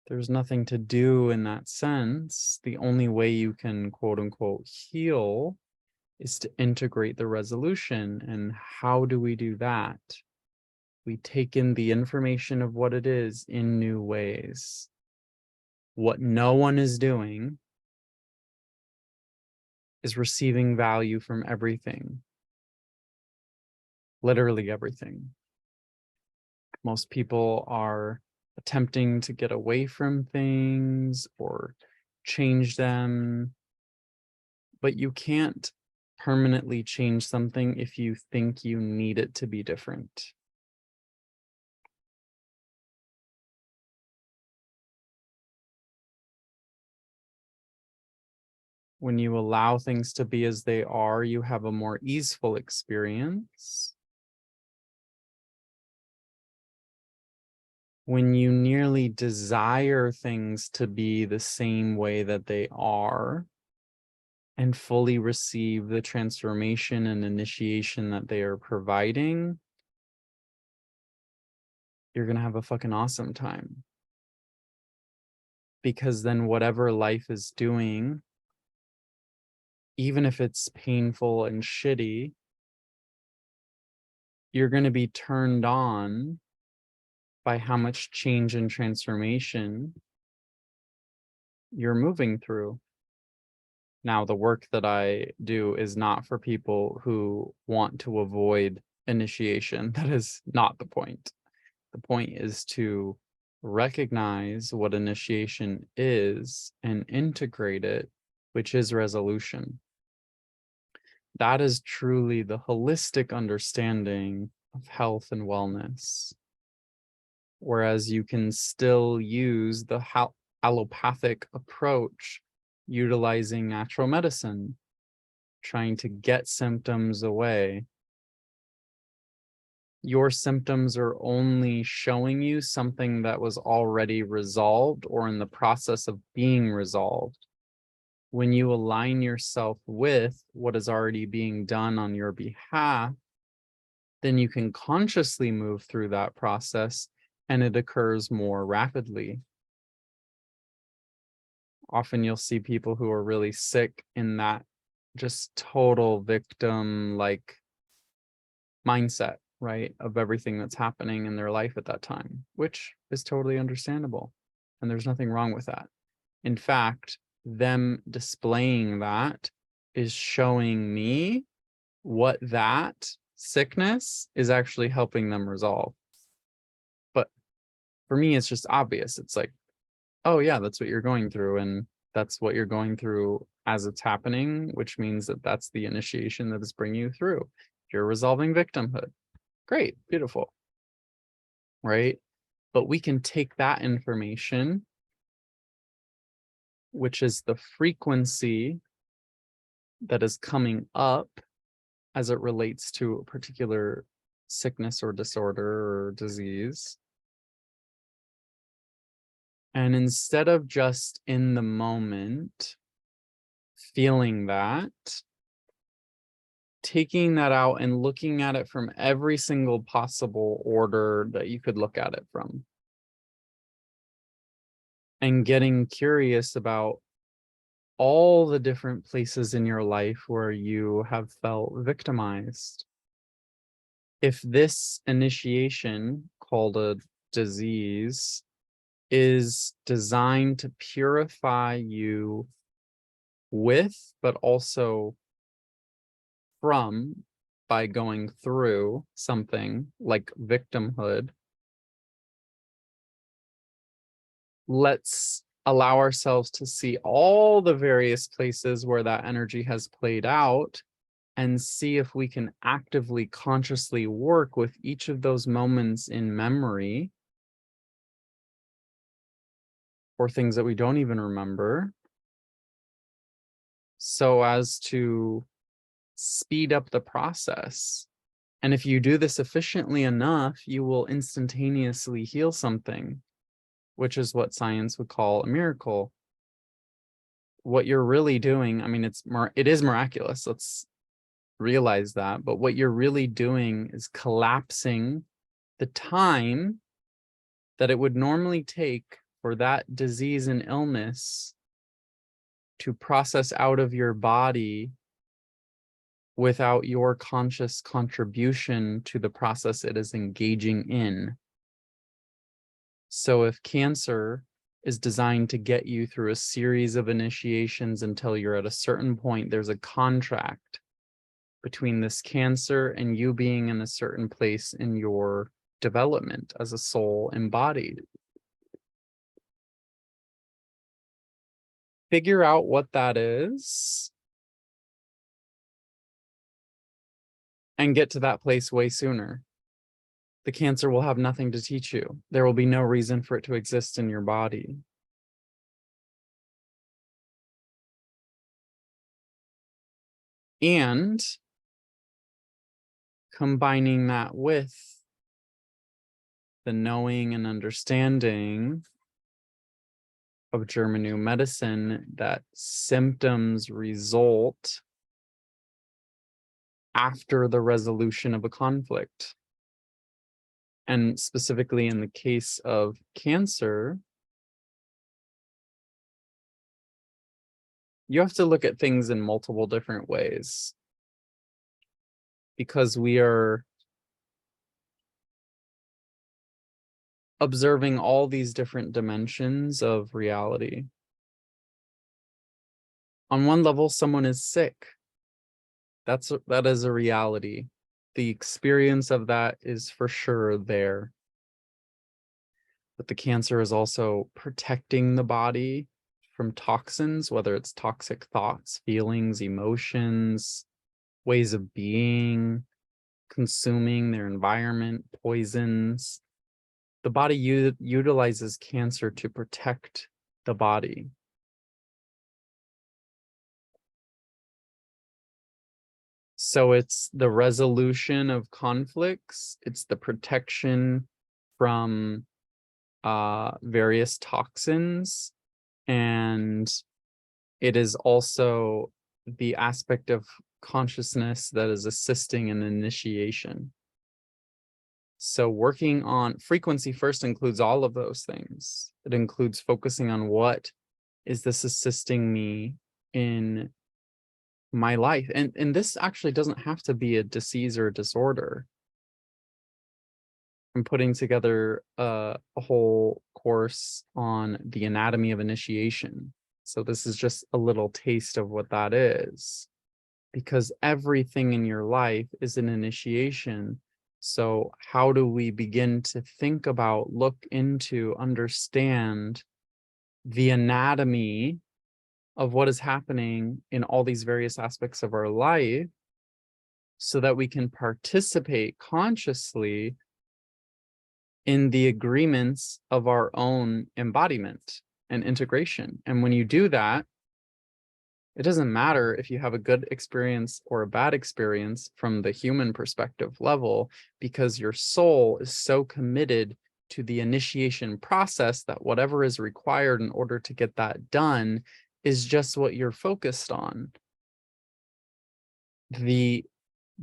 There's nothing to do in that sense. The only way you can quote unquote heal is to integrate the resolution. And how do we do that? We take in the information of what it is in new ways. What no one is doing is receiving value from everything. Literally everything. Most people are attempting to get away from things or change them, but you can't permanently change something if you think you need it to be different. When you allow things to be as they are, you have a more easeful experience. When you nearly desire things to be the same way that they are and fully receive the transformation and initiation that they are providing, you're going to have a fucking awesome time. Because then whatever life is doing, even if it's painful and shitty, you're going to be turned on by how much change and transformation you're moving through. Now, the work that I do is not for people who want to avoid initiation. That is not the point. The point is to recognize what initiation is and integrate it, which is resolution. That is truly the holistic understanding of health and wellness. Whereas you can still use the allopathic approach, utilizing natural medicine, trying to get symptoms away. Your symptoms are only showing you something that was already resolved or in the process of being resolved. When you align yourself with what is already being done on your behalf, then you can consciously move through that process and it occurs more rapidly. Often you'll see people who are really sick in that just total victim-like mindset, right, of everything that's happening in their life at that time, which is totally understandable. And there's nothing wrong with that. In fact, them displaying that is showing me what that sickness is actually helping them resolve. But for me, it's just obvious. It's like, oh yeah, that's what you're going through. And that's what you're going through as it's happening, which means that that's the initiation that is bringing you through. You're resolving victimhood. Great, beautiful, right? But we can take that information, which is the frequency that is coming up as it relates to a particular sickness or disorder or disease. And instead of just in the moment feeling that, taking that out and looking at it from every single possible order that you could look at it from. And getting curious about all the different places in your life where you have felt victimized. If this initiation, called a disease, is designed to purify you with, but also from, by going through something like victimhood, let's allow ourselves to see all the various places where that energy has played out and see if we can actively, consciously work with each of those moments in memory or things that we don't even remember, so as to speed up the process. And if you do this efficiently enough, you will instantaneously heal something, which is what science would call a miracle. What you're really doing, I mean, it is miraculous. Let's realize that. But what you're really doing is collapsing the time that it would normally take for that disease and illness to process out of your body without your conscious contribution to the process it is engaging in. So if cancer is designed to get you through a series of initiations until you're at a certain point, there's a contract between this cancer and you being in a certain place in your development as a soul embodied. Figure out what that is and get to that place way sooner. The cancer will have nothing to teach you. There will be no reason for it to exist in your body. And combining that with the knowing and understanding of German New Medicine that symptoms result after the resolution of a conflict. And specifically in the case of cancer, you have to look at things in multiple different ways, because we are observing all these different dimensions of reality. On one level, someone is sick. That is a reality. The experience of that is for sure there. But the cancer is also protecting the body from toxins, whether it's toxic thoughts, feelings, emotions, ways of being, consuming their environment, poisons. The body utilizes cancer to protect the body. So it's the resolution of conflicts, it's the protection from various toxins, and it is also the aspect of consciousness that is assisting in initiation. So working on frequency first includes all of those things. It includes focusing on what is this assisting me in my life. And this actually doesn't have to be a disease or a disorder. I'm putting together a whole course on the anatomy of initiation. So this is just a little taste of what that is, because everything in your life is an initiation. So how do we begin to think about, look into, understand the anatomy of what is happening in all these various aspects of our life, so that we can participate consciously in the agreements of our own embodiment and integration. And when you do that, it doesn't matter if you have a good experience or a bad experience from the human perspective level, because your soul is so committed to the initiation process that whatever is required in order to get that done is just what you're focused on. The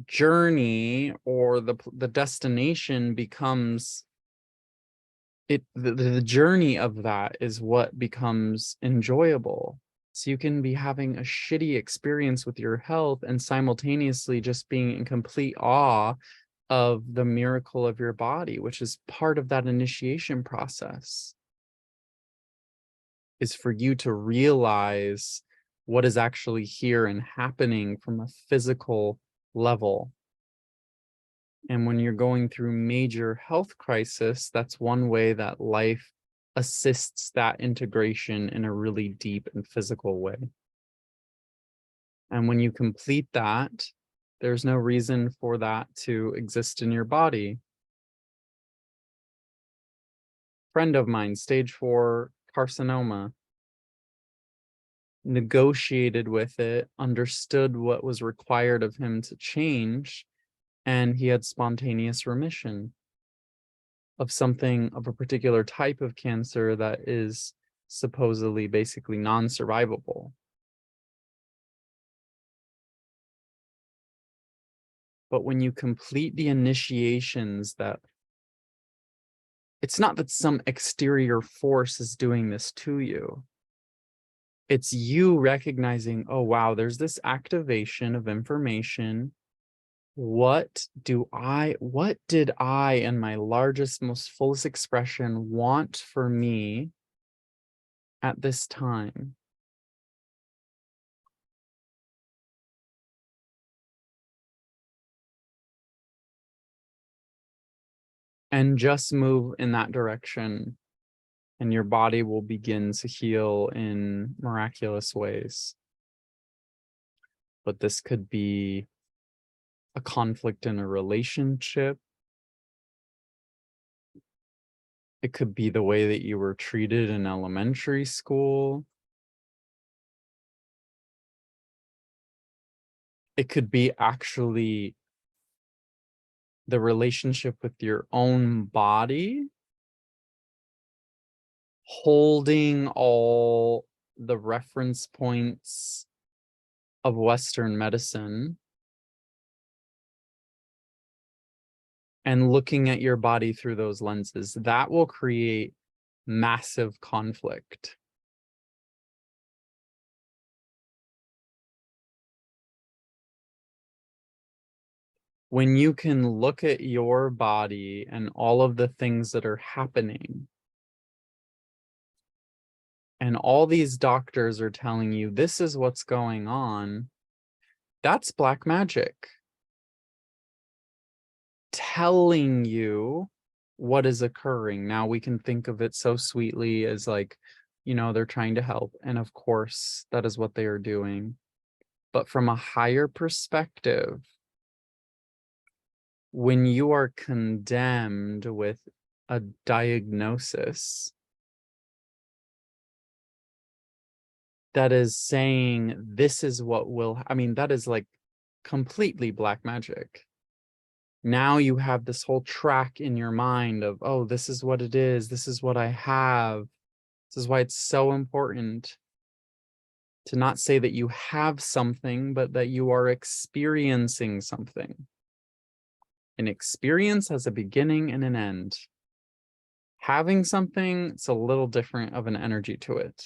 journey or the destination becomes the journey of that is what becomes enjoyable. So you can be having a shitty experience with your health and simultaneously just being in complete awe of the miracle of your body, which is part of that initiation process, is for you to realize what is actually here and happening from a physical level. And when you're going through major health crisis, that's one way that life assists that integration in a really deep and physical way. And when you complete that, there's no reason for that to exist in your body. Friend of mine, stage 4 carcinoma, negotiated with it, understood what was required of him to change, and he had spontaneous remission of something, of a particular type of cancer that is supposedly basically non-survivable. But when you complete the initiations, that it's not that some exterior force is doing this to you. It's you recognizing, oh, wow, there's this activation of information. What did I in my largest, most fullest expression want for me at this time? And just move in that direction, and your body will begin to heal in miraculous ways. But this could be a conflict in a relationship. It could be the way that you were treated in elementary school. It could be actually the relationship with your own body, holding all the reference points of Western medicine and looking at your body through those lenses, that will create massive conflict. When you can look at your body and all of the things that are happening, and all these doctors are telling you this is what's going on, that's black magic. Telling you what is occurring. Now we can think of it so sweetly as like, they're trying to help. And of course, that is what they are doing. But from a higher perspective, when you are condemned with a diagnosis that is saying this is what will, that is like completely black magic. Now you have this whole track in your mind of, oh, this is what it is. This is what I have. This is why it's so important to not say that you have something, but that you are experiencing something. An experience has a beginning and an end. Having something, it's a little different of an energy to it.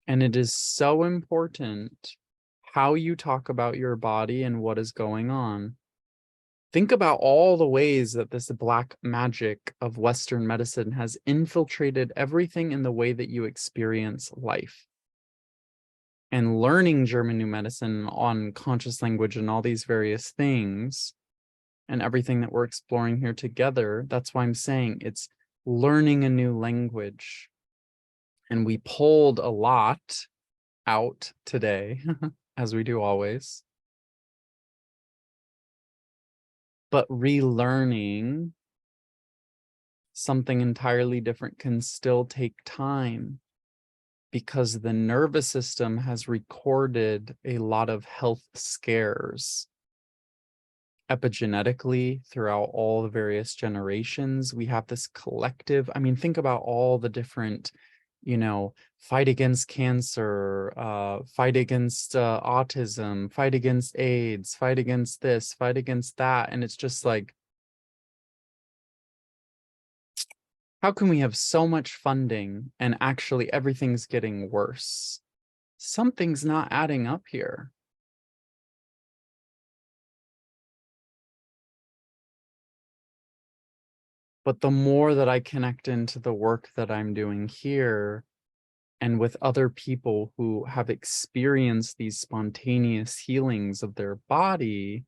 And it is so important how you talk about your body and what is going on. Think about all the ways that this black magic of Western medicine has infiltrated everything in the way that you experience life. And learning German New Medicine on conscious language and all these various things and everything that we're exploring here together, that's why I'm saying it's learning a new language. And we pulled a lot out today, as we do always. But relearning something entirely different can still take time, because the nervous system has recorded a lot of health scares. Epigenetically, throughout all the various generations, we have this collective, think about all the different, fight against cancer, fight against autism, fight against AIDS, fight against this, fight against that. And it's just like, how can we have so much funding and actually everything's getting worse? Something's not adding up here. But the more that I connect into the work that I'm doing here and with other people who have experienced these spontaneous healings of their body,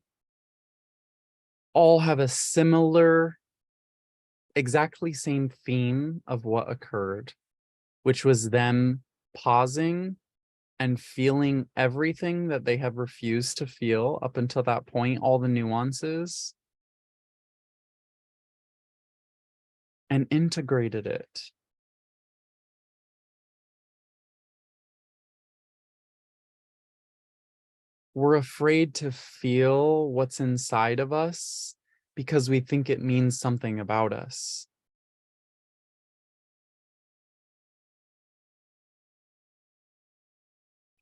all have a similar, exactly same theme of what occurred, which was them pausing and feeling everything that they have refused to feel up until that point, all the nuances, and integrated it. We're afraid to feel what's inside of us because we think it means something about us.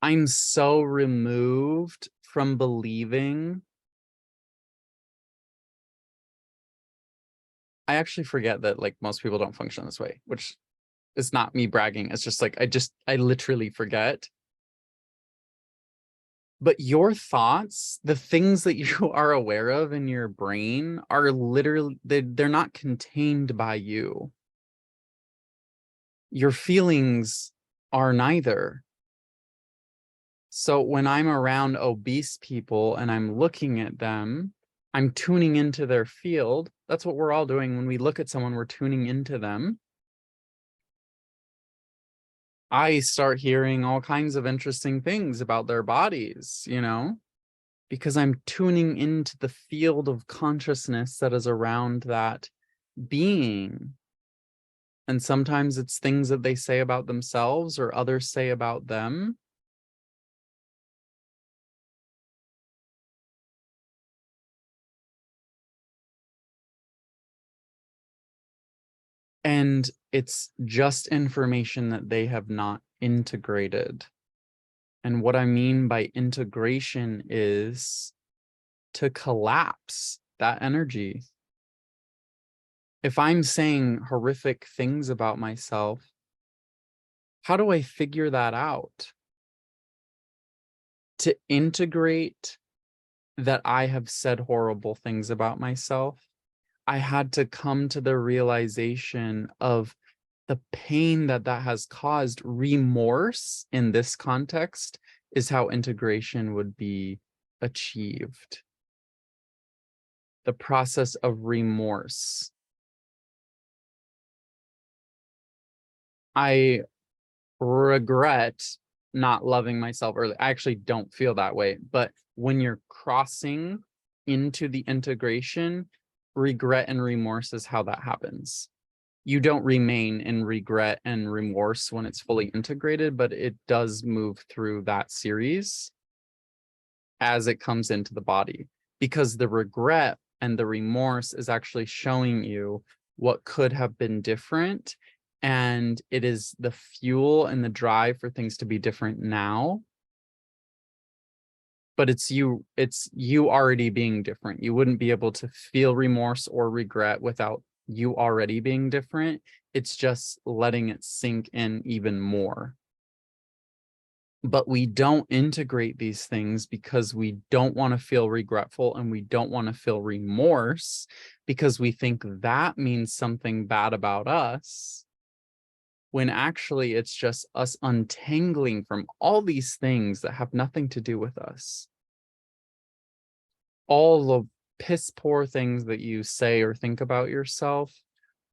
I'm so removed from believing. I actually forget that like most people don't function this way, which is not me bragging. It's just like, I literally forget. But your thoughts, the things that you are aware of in your brain are literally, they're not contained by you. Your feelings are neither. So when I'm around obese people and I'm looking at them, I'm tuning into their field. That's what we're all doing. When we look at someone, we're tuning into them. I start hearing all kinds of interesting things about their bodies, because I'm tuning into the field of consciousness that is around that being. And sometimes it's things that they say about themselves or others say about them. And it's just information that they have not integrated. And what I mean by integration is to collapse that energy. If I'm saying horrific things about myself, how do I figure that out? To integrate that I have said horrible things about myself, I had to come to the realization of the pain that that has caused. Remorse in this context is how integration would be achieved. The process of remorse. I regret not loving myself early. I actually don't feel that way. But when you're crossing into the integration, regret and remorse is how that happens. You don't remain in regret and remorse when it's fully integrated, but it does move through that series as it comes into the body, because the regret and the remorse is actually showing you what could have been different. And it is the fuel and the drive for things to be different now. But it's you already being different. You wouldn't be able to feel remorse or regret without you already being different. It's just letting it sink in even more. But we don't integrate these things because we don't want to feel regretful and we don't want to feel remorse, because we think that means something bad about us, when actually it's just us untangling from all these things that have nothing to do with us. All the piss poor things that you say or think about yourself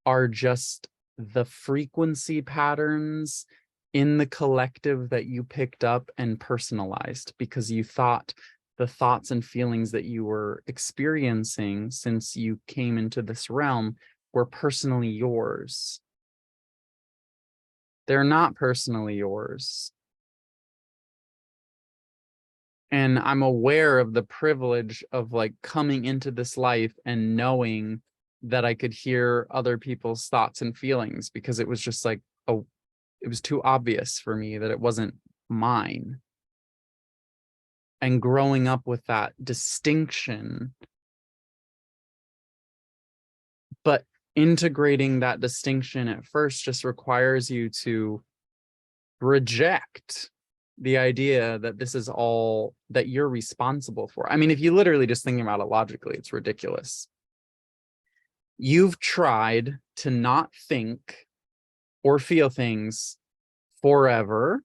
are just the frequency patterns in the collective that you picked up and personalized, because you thought the thoughts and feelings that you were experiencing since you came into this realm were personally yours. They're not personally yours. And I'm aware of the privilege of like coming into this life and knowing that I could hear other people's thoughts and feelings, because it was just like, oh, it was too obvious for me that it wasn't mine. And growing up with that distinction, but integrating that distinction at first just requires you to reject the idea that this is all that you're responsible for. I mean, if you literally just think about it logically, it's ridiculous. You've tried to not think or feel things forever,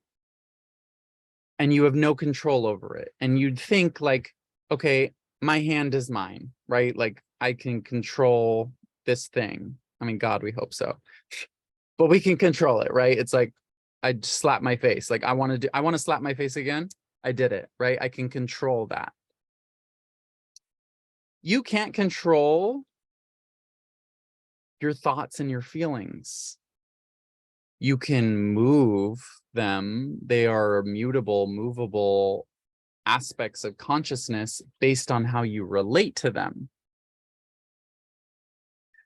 and you have no control over it. And you'd think like, okay, my hand is mine, right? Like I can control this thing. I mean, God, we hope so. But we can control it, right? It's like I slap my face. Like I want to slap my face again. I did it, right? I can control that. You can't control your thoughts and your feelings. You can move them. They are mutable, movable aspects of consciousness based on how you relate to them.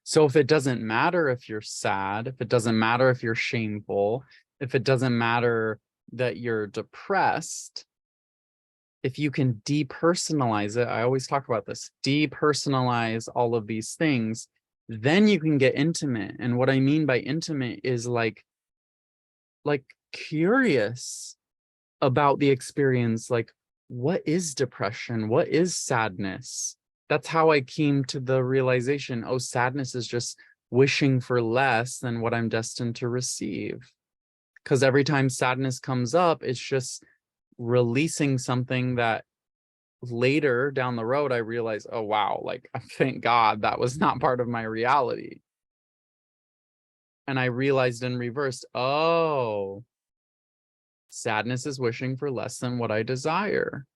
So if it doesn't matter if you're sad, if it doesn't matter if you're shameful, if it doesn't matter that you're depressed, if you can depersonalize it, I always talk about this, depersonalize all of these things, then you can get intimate. And what I mean by intimate is like curious about the experience. Like, what is depression? What is sadness? That's how I came to the realization, oh, sadness is just wishing for less than what I'm destined to receive. Because every time sadness comes up, it's just releasing something that later down the road, I realized, oh, wow, like, thank God that was not part of my reality. And I realized in reverse, oh, sadness is wishing for less than what I desire,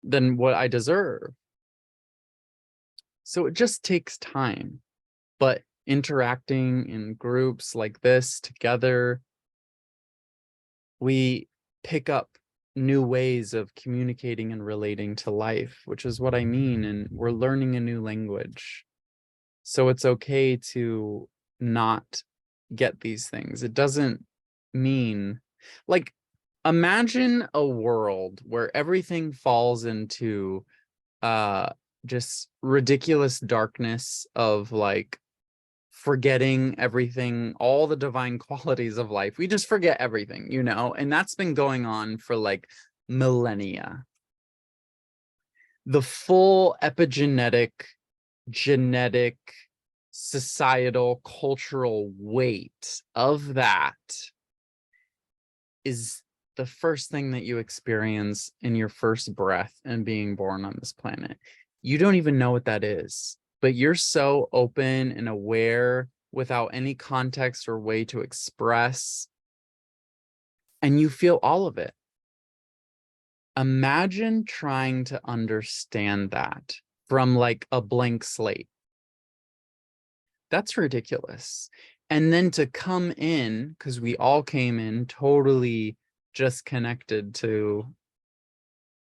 than what I deserve. So it just takes time, but interacting in groups like this together, we pick up new ways of communicating and relating to life, which is what I mean. And we're learning a new language. So it's okay to not get these things. It doesn't mean, like, imagine a world where everything falls into just ridiculous darkness of like forgetting everything, all the divine qualities of life. We just forget everything, you know, and that's been going on for like millennia. The full epigenetic, genetic, societal, cultural weight of that is the first thing that you experience in your first breath and being born on this planet. You don't even know what that is, but you're so open and aware without any context or way to express, and you feel all of it. Imagine trying to understand that from like a blank slate. That's ridiculous. And then to come in, because we all came in totally just connected to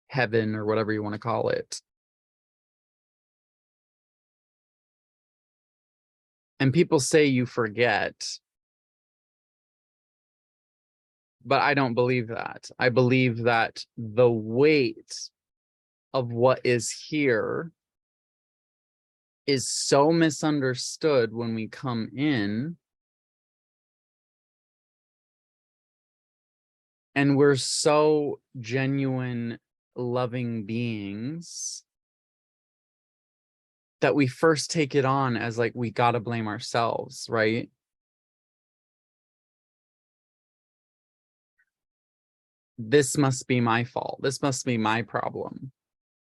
heaven or whatever you want to call it. And people say you forget, but I don't believe that. I believe that the weight of what is here is so misunderstood when we come in, and we're so genuine, loving beings that we first take it on as like, we gotta blame ourselves, right? This must be my fault. This must be my problem.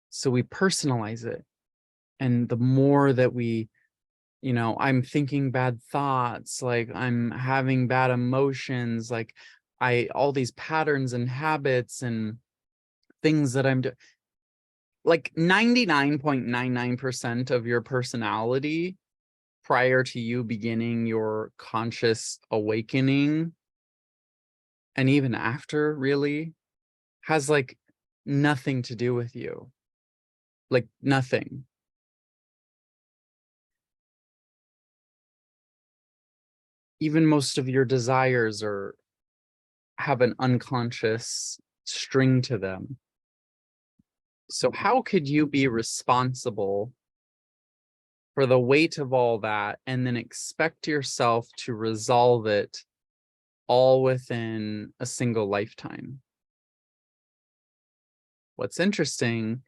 So we personalize it. And the more that we, you know, I'm thinking bad thoughts, like I'm having bad emotions, like all these patterns and habits and things that I'm doing, like 99.99% of your personality prior to you beginning your conscious awakening, and even after, really, has like nothing to do with you. Like nothing. Even most of your desires have an unconscious string to them. So how could you be responsible for the weight of all that and then expect yourself to resolve it all within a single lifetime? What's interesting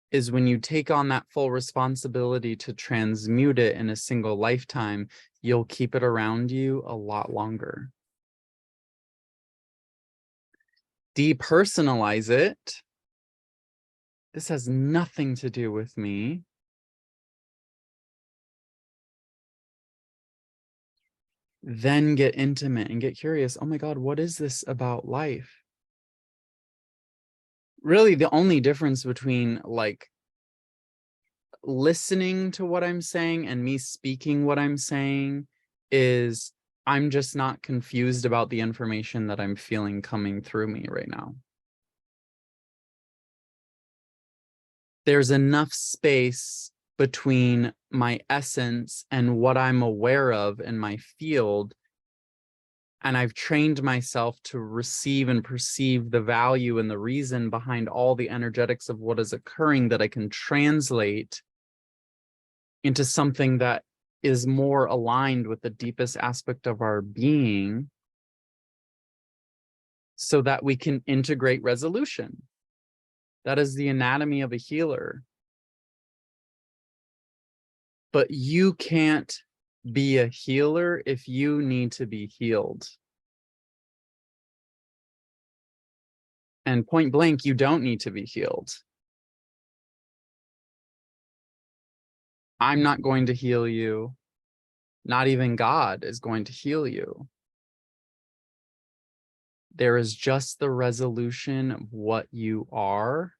is when you take on that full responsibility to transmute it in a single lifetime, you'll keep it around you a lot longer. Depersonalize it. This has nothing to do with me. Then get intimate and get curious. Oh my God, what is this about life? Really, the only difference between like listening to what I'm saying and me speaking what I'm saying is I'm just not confused about the information that I'm feeling coming through me right now. There's enough space between my essence and what I'm aware of in my field, and I've trained myself to receive and perceive the value and the reason behind all the energetics of what is occurring, that I can translate into something that is more aligned with the deepest aspect of our being, so that we can integrate resolution. That is the anatomy of a healer. But you can't be a healer if you need to be healed. And point blank, you don't need to be healed. I'm not going to heal you. Not even God is going to heal you. There is just the resolution of what you are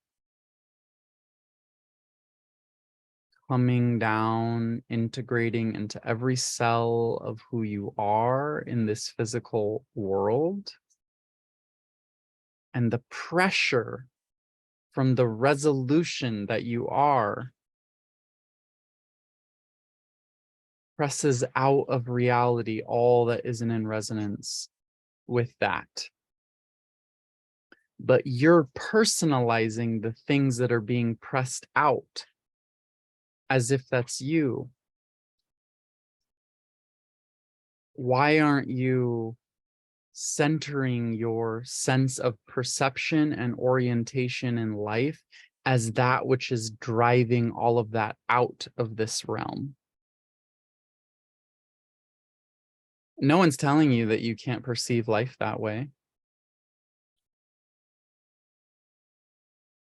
coming down, integrating into every cell of who you are in this physical world. And the pressure from the resolution that you are presses out of reality all that isn't in resonance with that. But you're personalizing the things that are being pressed out as if that's you. Why aren't you centering your sense of perception and orientation in life as that which is driving all of that out of this realm? No one's telling you that you can't perceive life that way.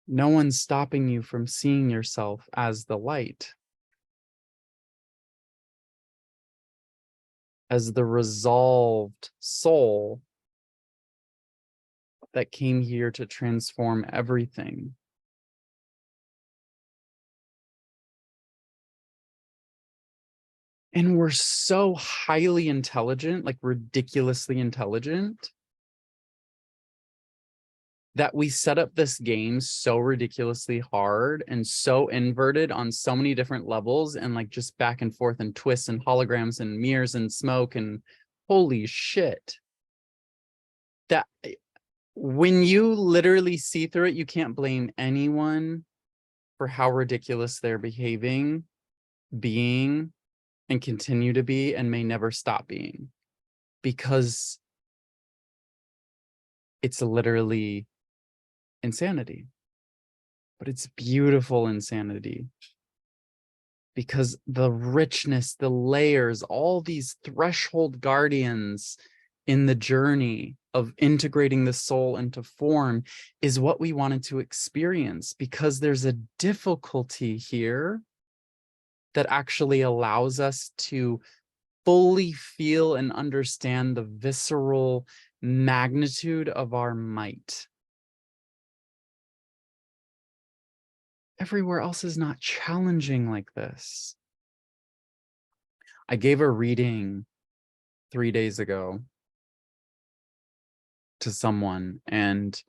No one's stopping you from seeing yourself as the light, as the resolved soul that came here to transform everything. And we're so highly intelligent, like ridiculously intelligent, that we set up this game so ridiculously hard and so inverted on so many different levels, and like just back and forth and twists and holograms and mirrors and smoke and holy shit, that when you literally see through it, you can't blame anyone for how ridiculous they're behaving, being, and continue to be, and may never stop being, because it's literally insanity. But it's beautiful insanity, because the richness, the layers, all these threshold guardians in the journey of integrating the soul into form is what we wanted to experience, because there's a difficulty here that actually allows us to fully feel and understand the visceral magnitude of our might. Everywhere else is not challenging like this. I gave a reading 3 days ago to someone, and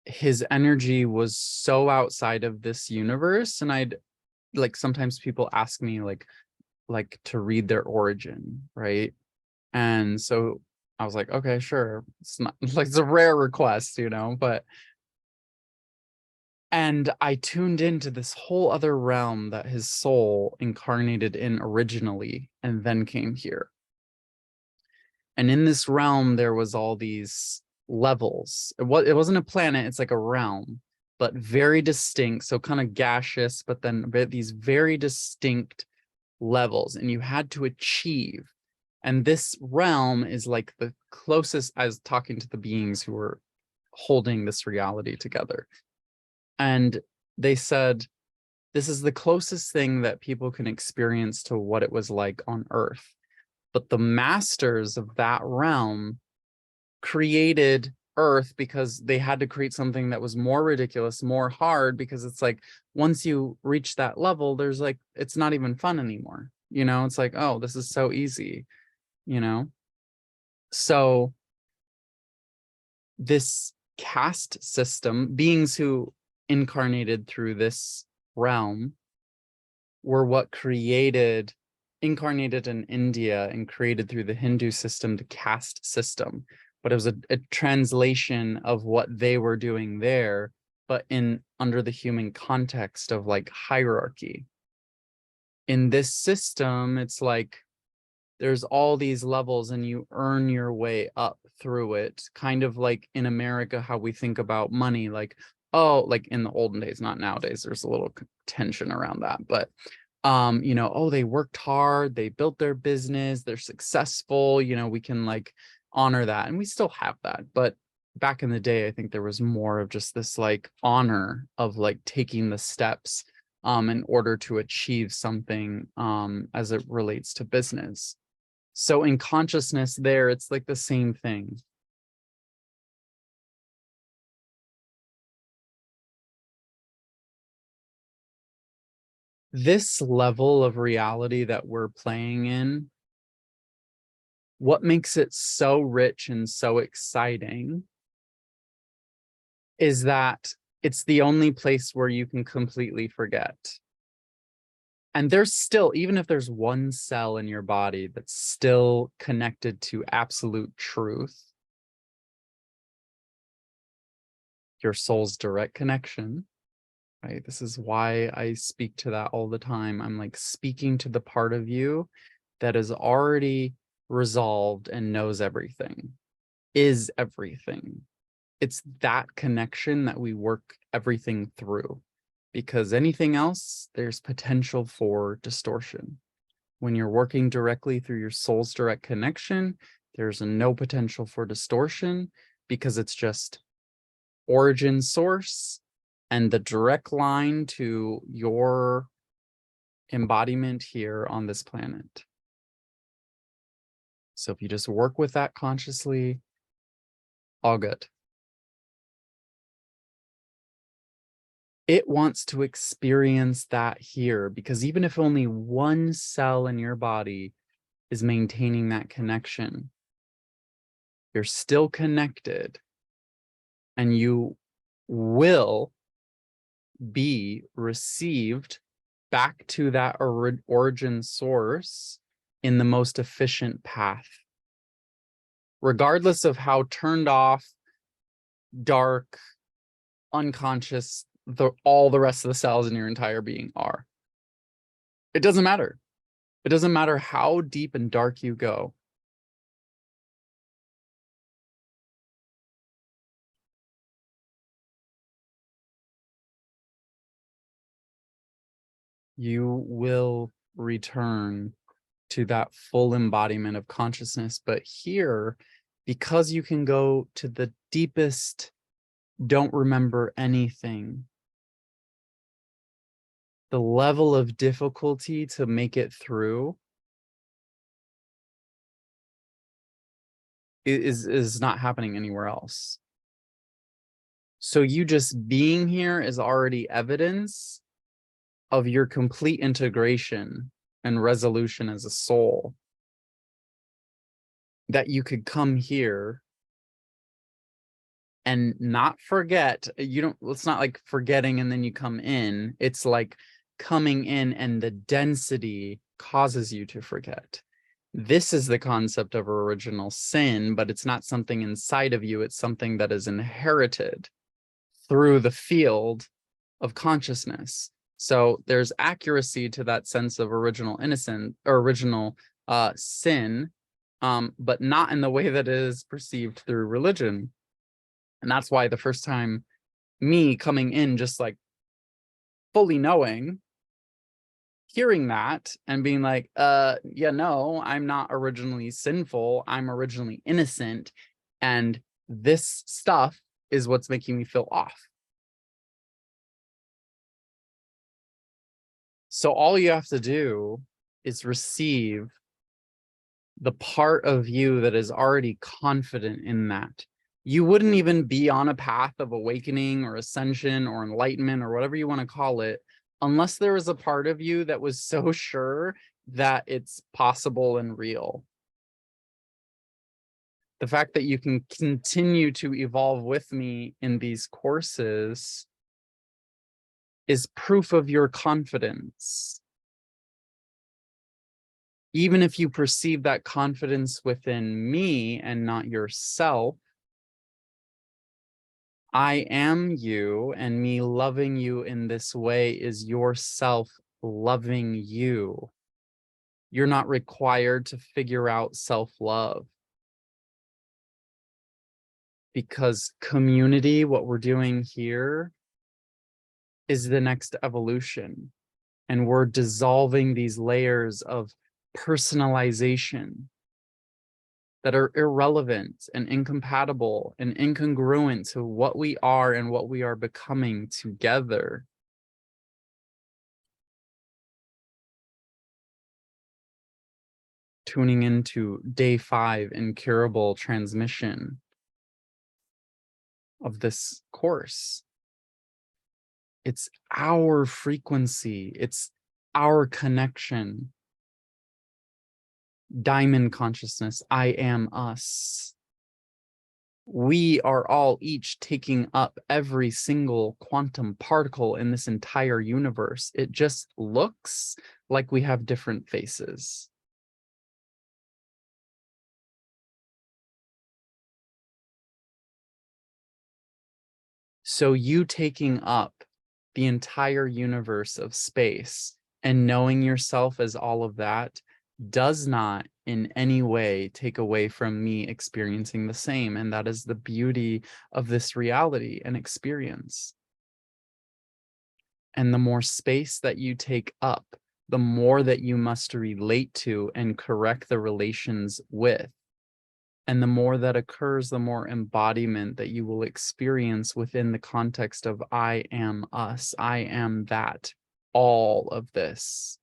his energy was so outside of this universe. And I'd like, sometimes people ask me like to read their origin, right? And so I was like, okay, sure. It's not like, it's a rare request, you know, but and I tuned into this whole other realm that his soul incarnated in originally and then came here. And in this realm, there was all these levels. It wasn't a planet, it's like a realm, but very distinct. So kind of gaseous, but then these very distinct levels, and you had to achieve. And this realm is like the closest. I was talking to the beings who were holding this reality together, and they said, this is the closest thing that people can experience to what it was like on Earth. But the masters of that realm created Earth because they had to create something that was more ridiculous, more hard, because it's like, once you reach that level, there's like, it's not even fun anymore. You know, it's like, oh, this is so easy, you know? So this caste system, beings who incarnated through this realm were what incarnated in India and created through the Hindu system, the caste system. But it was a translation of what they were doing there, but under the human context of like hierarchy. In this system, it's like there's all these levels and you earn your way up through it, kind of like in America, how we think about money, like, oh, like in the olden days, not nowadays, there's a little tension around that, but you know, oh, they worked hard, they built their business, they're successful, you know, we can like honor that, and we still have that. But back in the day, I think there was more of just this like honor of like taking the steps in order to achieve something as it relates to business. So in consciousness there, it's like the same thing. This level of reality that we're playing in, what makes it so rich and so exciting is that it's the only place where you can completely forget. And there's still, even if there's one cell in your body that's still connected to absolute truth, your soul's direct connection, right? This is why I speak to that all the time. I'm like speaking to the part of you that is already resolved and knows everything, is everything. It's that connection that we work everything through, because anything else, there's potential for distortion. When you're working directly through your soul's direct connection, there's no potential for distortion, because it's just origin, source, and the direct line to your embodiment here on this planet. So if you just work with that consciously, all good. It wants to experience that here, because even if only one cell in your body is maintaining that connection, you're still connected, and you will be received back to that origin source in the most efficient path, regardless of how turned off, dark, unconscious all the rest of the cells in your entire being are. It doesn't matter. It doesn't matter how deep and dark you go. You will return to that full embodiment of consciousness. But here, because you can go to the deepest, don't remember anything, the level of difficulty to make it through is not happening anywhere else. So you just being here is already evidence of your complete integration and resolution as a soul, that you could come here and not forget. It's not like forgetting and then you come in. It's like coming in and the density causes you to forget. This is the concept of original sin, but it's not something inside of you. It's something that is inherited through the field of consciousness. So there's accuracy to that sense of original innocence or original sin, but not in the way that it is perceived through religion. And that's why the first time me coming in, just like fully knowing, hearing that and being like, yeah, no, I'm not originally sinful. I'm originally innocent. And this stuff is what's making me feel off. So all you have to do is receive the part of you that is already confident in that. You wouldn't even be on a path of awakening or ascension or enlightenment or whatever you want to call it, unless there was a part of you that was so sure that it's possible and real. The fact that you can continue to evolve with me in these courses is proof of your confidence. Even if you perceive that confidence within me and not yourself, I am you, and me loving you in this way is yourself loving you. You're not required to figure out self-love. Because community, what we're doing here, is the next evolution. And we're dissolving these layers of personalization that are irrelevant and incompatible and incongruent to what we are and what we are becoming together. Tuning into day 5 incurable transmission of this course. It's our frequency. It's our connection. Diamond consciousness, I am us. We are all each taking up every single quantum particle in this entire universe. It just looks like we have different faces. So you taking up the entire universe of space and knowing yourself as all of that does not in any way take away from me experiencing the same. And that is the beauty of this reality and experience. And the more space that you take up, the more that you must relate to and correct the relations with. And the more that occurs, the more embodiment that you will experience within the context of I am us, I am that, all of this.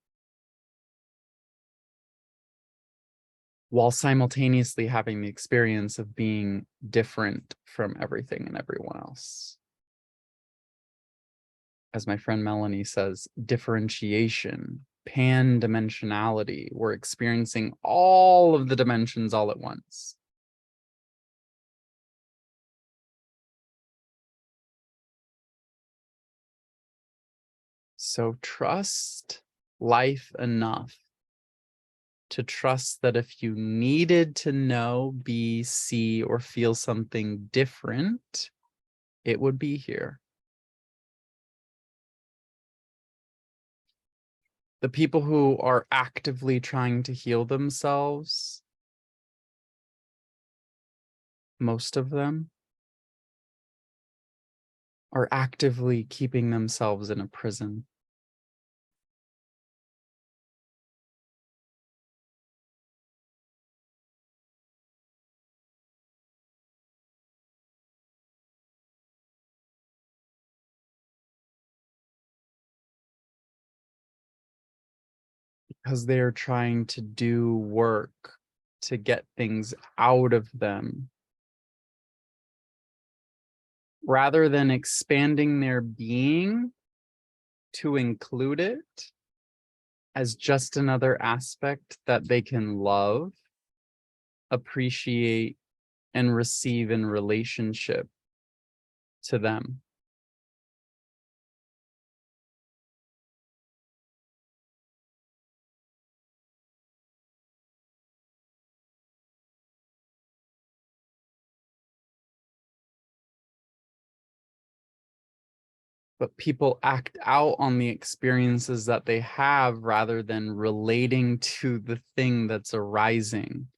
While simultaneously having the experience of being different from everything and everyone else. As my friend Melanie says, differentiation, pan-dimensionality. We're experiencing all of the dimensions all at once. So trust life enough to trust that if you needed to know, be, see, or feel something different, it would be here. The people who are actively trying to heal themselves, most of them, are actively keeping themselves in a prison. Because they are trying to do work to get things out of them, rather than expanding their being to include it as just another aspect that they can love, appreciate, and receive in relationship to them. But people act out on the experiences that they have rather than relating to the thing that's arising,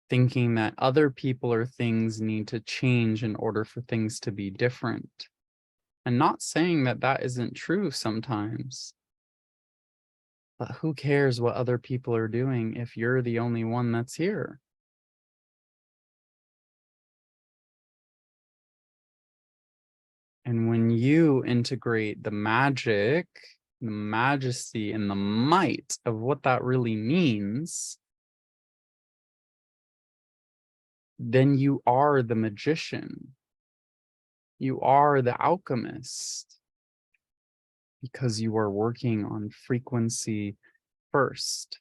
thinking that other people or things need to change in order for things to be different. And not saying that that isn't true sometimes. But who cares what other people are doing if you're the only one that's here? And when you integrate the magic, the majesty, and the might of what that really means, then you are the magician. You are the alchemist, because you are working on frequency first.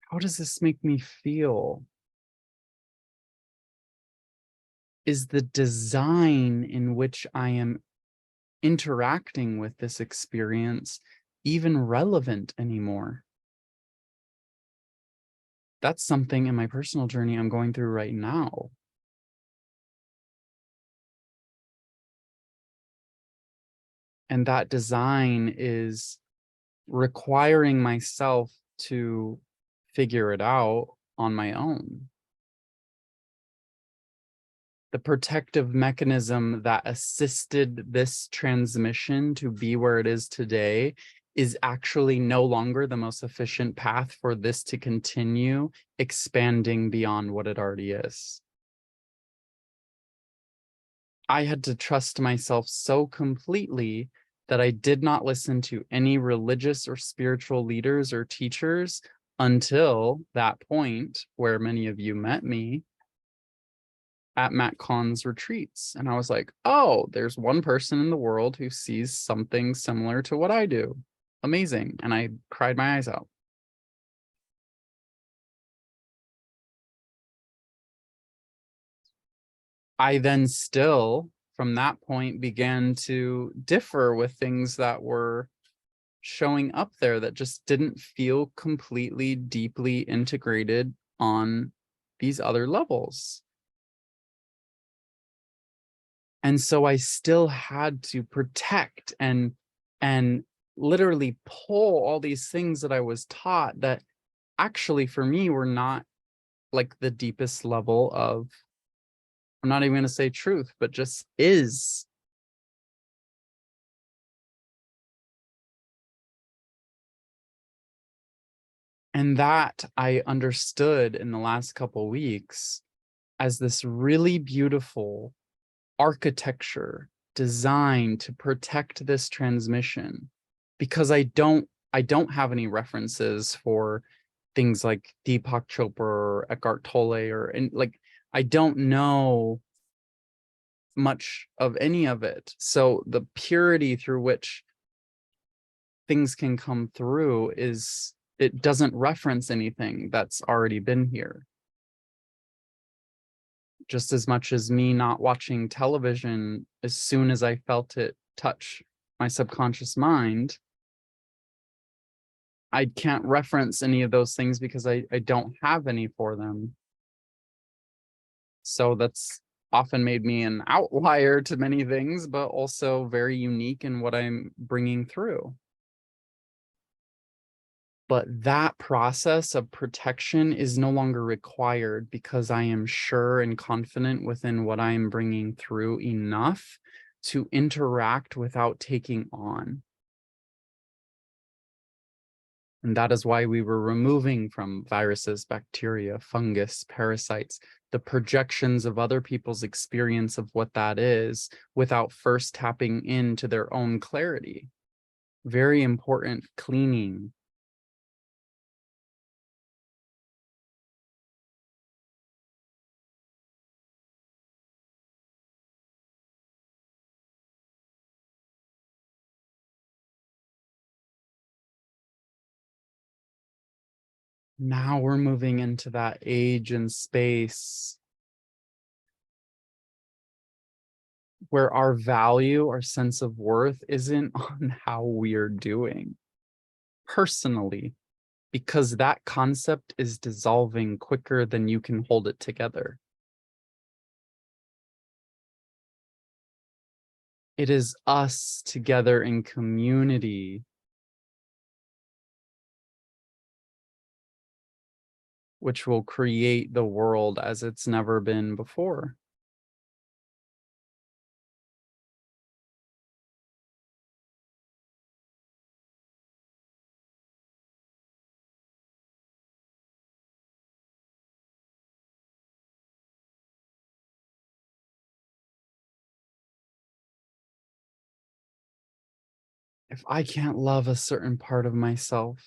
How does this make me feel? Is the design in which I am interacting with this experience even relevant anymore? That's something in my personal journey I'm going through right now. And that design is requiring myself to figure it out on my own. The protective mechanism that assisted this transmission to be where it is today is actually no longer the most efficient path for this to continue expanding beyond what it already is. I had to trust myself so completely that I did not listen to any religious or spiritual leaders or teachers until that point where many of you met me at Matt Kahn's retreats. And I was like, oh, there's one person in the world who sees something similar to what I do. Amazing. And I cried my eyes out. I then still, from that point, began to differ with things that were showing up there that just didn't feel completely, deeply integrated on these other levels. And so I still had to protect and literally pull all these things that I was taught that actually for me were not like the deepest level of, I'm not even going to say truth, but just is. And that I understood in the last couple weeks as this really beautiful architecture designed to protect this transmission, because I don't have any references for things like Deepak Chopra or Eckhart Tolle and like I don't know much of any of it. So the purity through which things can come through is, it doesn't reference anything that's already been here. Just as much as me not watching television, as soon as I felt it touch my subconscious mind, I can't reference any of those things because I don't have any for them. So that's often made me an outlier to many things, but also very unique in what I'm bringing through. But that process of protection is no longer required because I am sure and confident within what I am bringing through enough to interact without taking on. And that is why we were removing from viruses, bacteria, fungus, parasites, the projections of other people's experience of what that is without first tapping into their own clarity. Very important cleaning. Now we're moving into that age and space where our value, our sense of worth isn't on how we're doing personally, because that concept is dissolving quicker than you can hold it together. It is us together in community which will create the world as it's never been before. If I can't love a certain part of myself,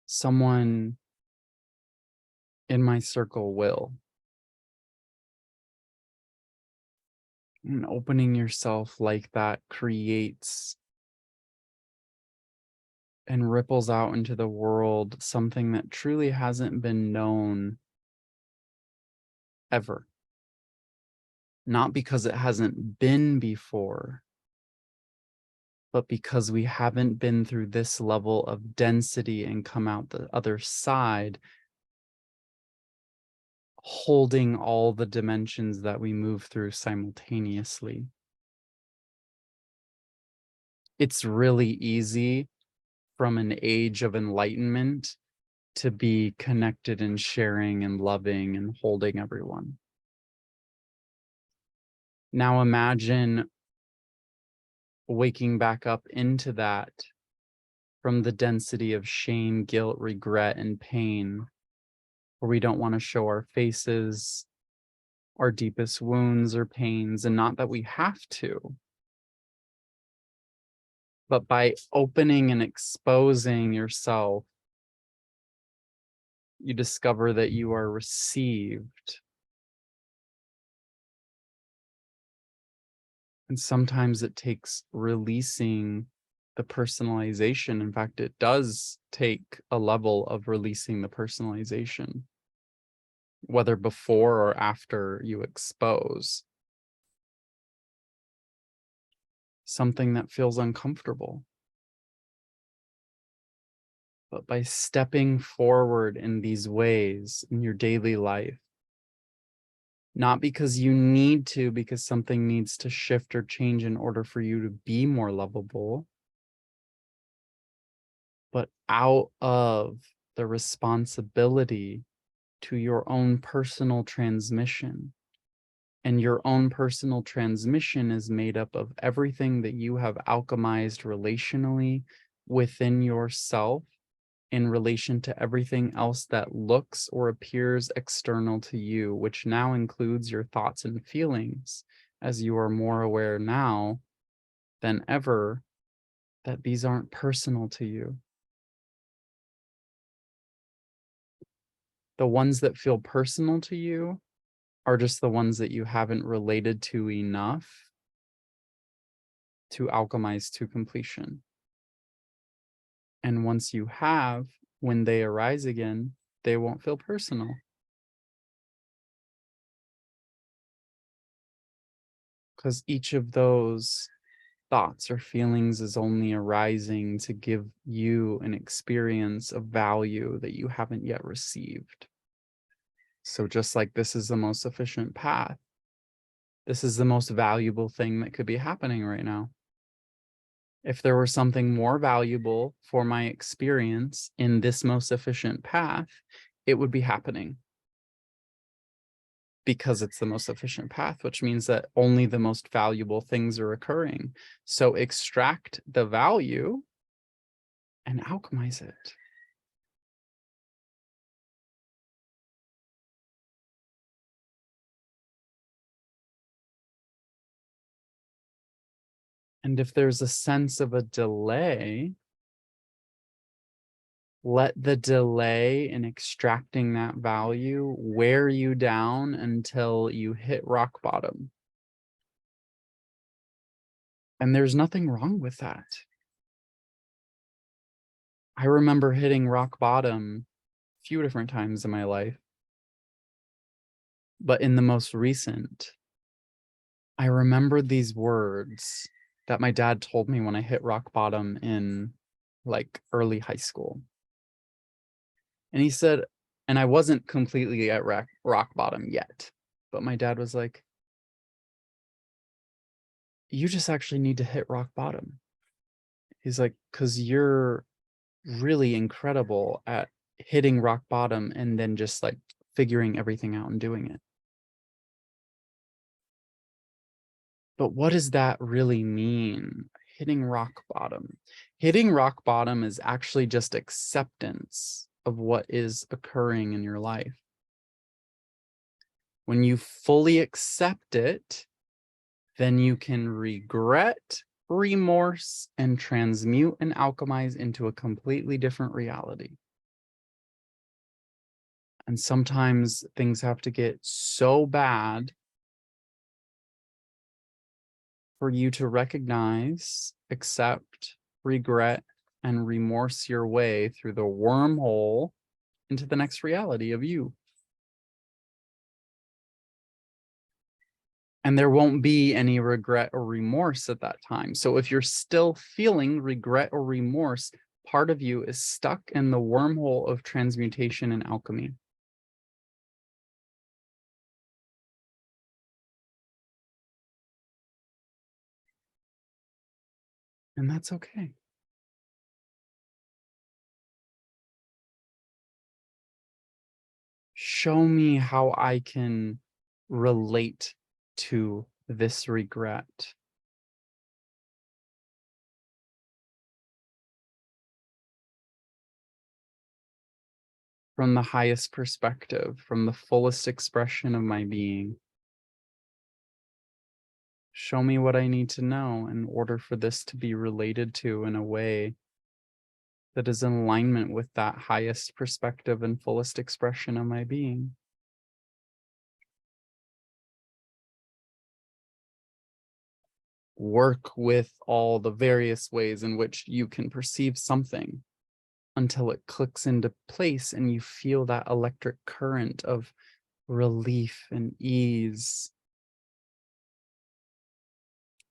someone in my circle will. And opening yourself like that creates and ripples out into the world something that truly hasn't been known ever. Not because it hasn't been before, but because we haven't been through this level of density and come out the other side holding all the dimensions that we move through simultaneously. It's really easy from an age of enlightenment to be connected and sharing and loving and holding everyone. Now imagine waking back up into that from the density of shame, guilt, regret, and pain, where we don't want to show our faces, our deepest wounds or pains, and not that we have to, but by opening and exposing yourself, you discover that you are received. And sometimes it takes releasing the personalization. In fact, it does take a level of releasing the personalization, whether before or after you expose something that feels uncomfortable. But by stepping forward in these ways in your daily life, not because you need to, because something needs to shift or change in order for you to be more lovable, but out of the responsibility to your own personal transmission. And your own personal transmission is made up of everything that you have alchemized relationally within yourself in relation to everything else that looks or appears external to you, which now includes your thoughts and feelings, as you are more aware now than ever that these aren't personal to you. The ones that feel personal to you are just the ones that you haven't related to enough to alchemize to completion. And once you have, when they arise again, they won't feel personal. Because each of those thoughts or feelings is only arising to give you an experience of value that you haven't yet received. So just like this is the most efficient path, this is the most valuable thing that could be happening right now. If there were something more valuable for my experience in this most efficient path, it would be happening. Because it's the most efficient path, which means that only the most valuable things are occurring. So extract the value and alchemize it. And if there's a sense of a delay, let the delay in extracting that value wear you down until you hit rock bottom. And there's nothing wrong with that. I remember hitting rock bottom a few different times in my life. But in the most recent, I remembered these words that my dad told me when I hit rock bottom in like early high school. And he said, and I wasn't completely at rock bottom yet, but my dad was like, you just actually need to hit rock bottom. He's like, because you're really incredible at hitting rock bottom and then just like figuring everything out and doing it. But what does that really mean? Hitting rock bottom. Hitting rock bottom is actually just acceptance of what is occurring in your life. When you fully accept it, then you can regret, remorse, and transmute and alchemize into a completely different reality. And sometimes things have to get so bad for you to recognize, accept, regret, and remorse your way through the wormhole into the next reality of you. And there won't be any regret or remorse at that time. So if you're still feeling regret or remorse, part of you is stuck in the wormhole of transmutation and alchemy. And that's okay. Show me how I can relate to this regret. From the highest perspective, from the fullest expression of my being. Show me what I need to know in order for this to be related to in a way that is in alignment with that highest perspective and fullest expression of my being. Work with all the various ways in which you can perceive something until it clicks into place and you feel that electric current of relief and ease.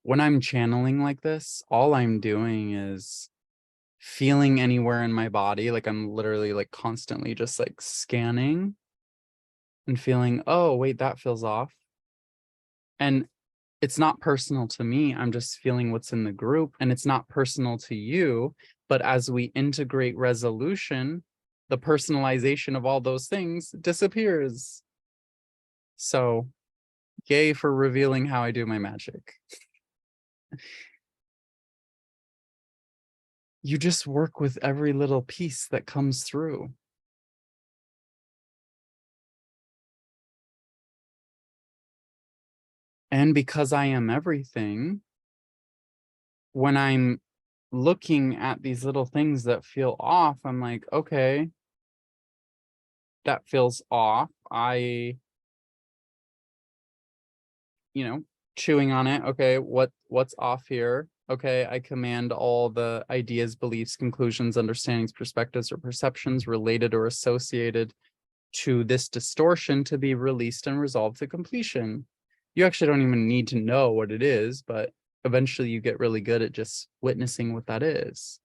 When I'm channeling like this, all I'm doing is feeling anywhere in my body. Like I'm literally like constantly just like scanning and feeling, oh, wait, that feels off. And it's not personal to me. I'm just feeling what's in the group, and it's not personal to you. But as we integrate resolution, the personalization of all those things disappears. So, yay for revealing how I do my magic. You just work with every little piece that comes through. And because I am everything, when I'm looking at these little things that feel off, I'm like, okay, that feels off. Chewing on it. Okay, what's off here? Okay, I command all the ideas, beliefs, conclusions, understandings, perspectives, or perceptions related or associated to this distortion to be released and resolved to completion. You actually don't even need to know what it is, but eventually you get really good at just witnessing what that is.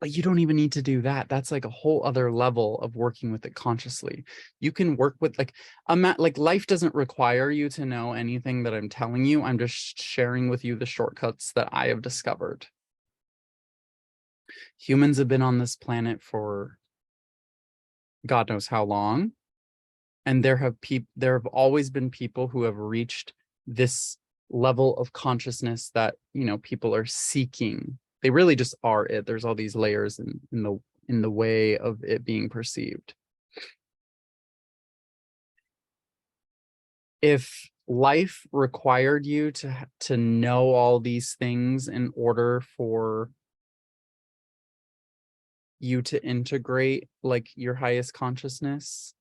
But you don't even need to do that. That's like a whole other level of working with it consciously. You can work with like life doesn't require you to know anything that I'm telling you. I'm just sharing with you the shortcuts that I have discovered. Humans have been on this planet for God knows how long. And there have always been people who have reached this level of consciousness that, people are seeking. They really just are it. There's all these layers in the way of it being perceived. If life required you to know all these things in order for you to integrate like your highest consciousness,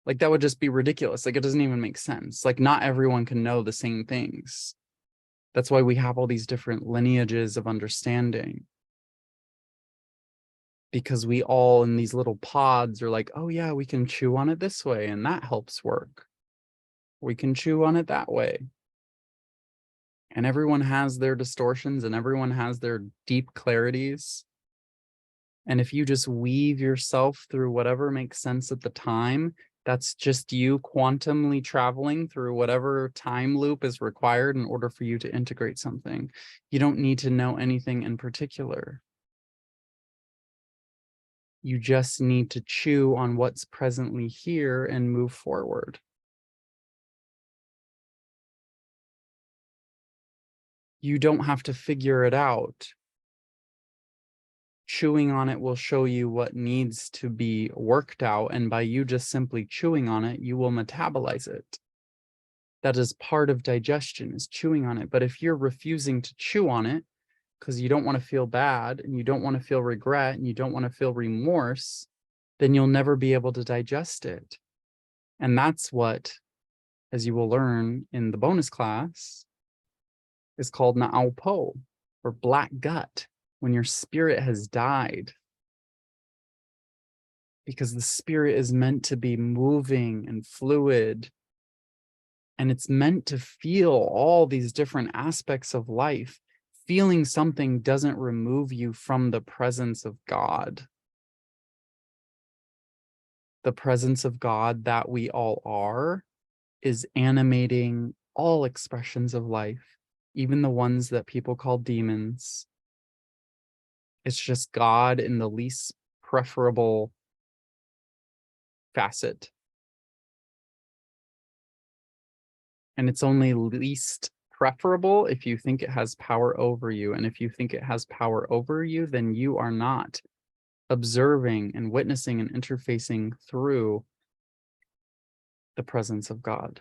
like that would just be ridiculous. Like it doesn't even make sense. Like not everyone can know the same things. That's why we have all these different lineages of understanding. Because we all in these little pods are like, oh yeah, we can chew on it this way and that helps work. We can chew on it that way. And everyone has their distortions and everyone has their deep clarities. And if you just weave yourself through whatever makes sense at the time, that's just you quantumly traveling through whatever time loop is required in order for you to integrate something. You don't need to know anything in particular. You just need to chew on what's presently here and move forward. You don't have to figure it out. Chewing on it will show you what needs to be worked out, and by you just simply chewing on it, you will metabolize it. That is part of digestion, is chewing on it. But if you're refusing to chew on it because you don't want to feel bad and you don't want to feel regret and you don't want to feel remorse, then you'll never be able to digest it. And that's what, as you will learn in the bonus class, is called Na'au, or black gut, when your spirit has died. Because the spirit is meant to be moving and fluid, and it's meant to feel all these different aspects of life. Feeling something doesn't remove you from the presence of God. The presence of God that we all are is animating all expressions of life, even the ones that people call demons. It's just God in the least preferable facet. And it's only least preferable if you think it has power over you. And if you think it has power over you, then you are not observing and witnessing and interfacing through the presence of God.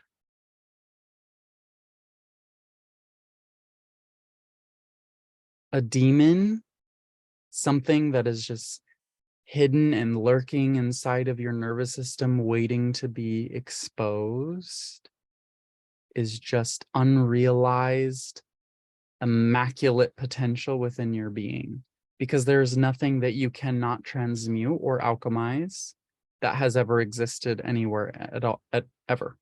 A demon, something that is just hidden and lurking inside of your nervous system, waiting to be exposed, is just unrealized, immaculate potential within your being. Because there's nothing that you cannot transmute or alchemize that has ever existed anywhere at all, ever.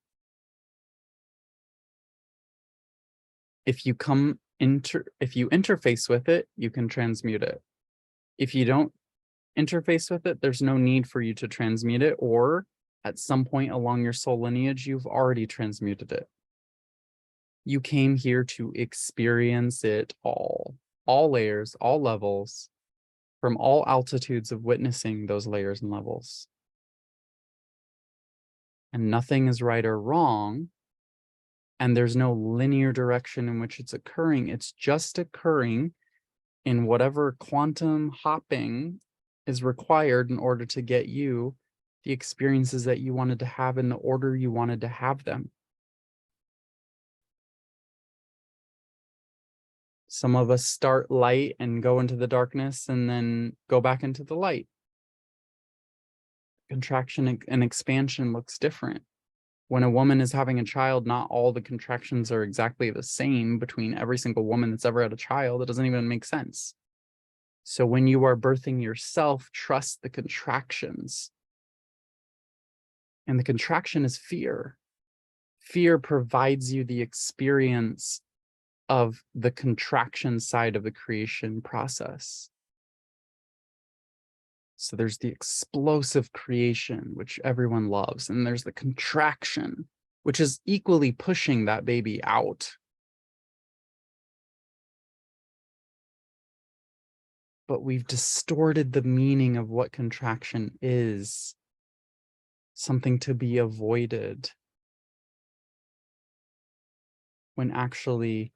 If you interface with it, you can transmute it. If you don't interface with it, there's no need for you to transmute it, or at some point along your soul lineage, you've already transmuted it. You came here to experience it all layers, all levels, from all altitudes of witnessing those layers and levels. And nothing is right or wrong. And there's no linear direction in which it's occurring. It's just occurring in whatever quantum hopping is required in order to get you the experiences that you wanted to have in the order you wanted to have them. Some of us start light and go into the darkness and then go back into the light. Contraction and expansion looks different. When a woman is having a child, not all the contractions are exactly the same between every single woman that's ever had a child. It doesn't even make sense. So when you are birthing yourself, trust the contractions. And the contraction is fear. Fear provides you the experience of the contraction side of the creation process. So there's the explosive creation, which everyone loves, and there's the contraction, which is equally pushing that baby out. But we've distorted the meaning of what contraction is, something to be avoided, when actually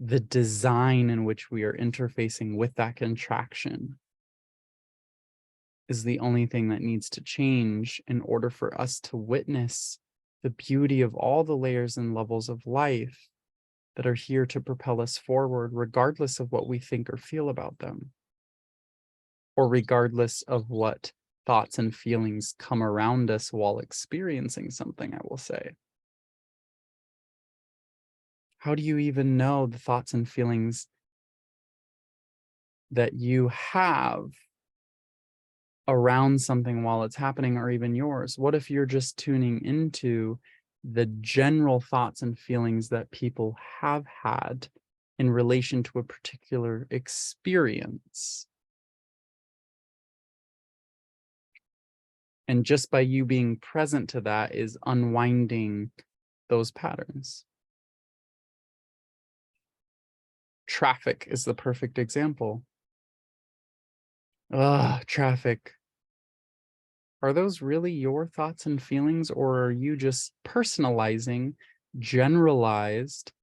the design in which we are interfacing with that contraction is the only thing that needs to change in order for us to witness the beauty of all the layers and levels of life that are here to propel us forward, regardless of what we think or feel about them, or regardless of what thoughts and feelings come around us while experiencing something, I will say. How do you even know the thoughts and feelings that you have around something while it's happening are even yours? What if you're just tuning into the general thoughts and feelings that people have had in relation to a particular experience? And just by you being present to that is unwinding those patterns. Traffic is the perfect example. Traffic. Are those really your thoughts and feelings, or are you just personalizing generalized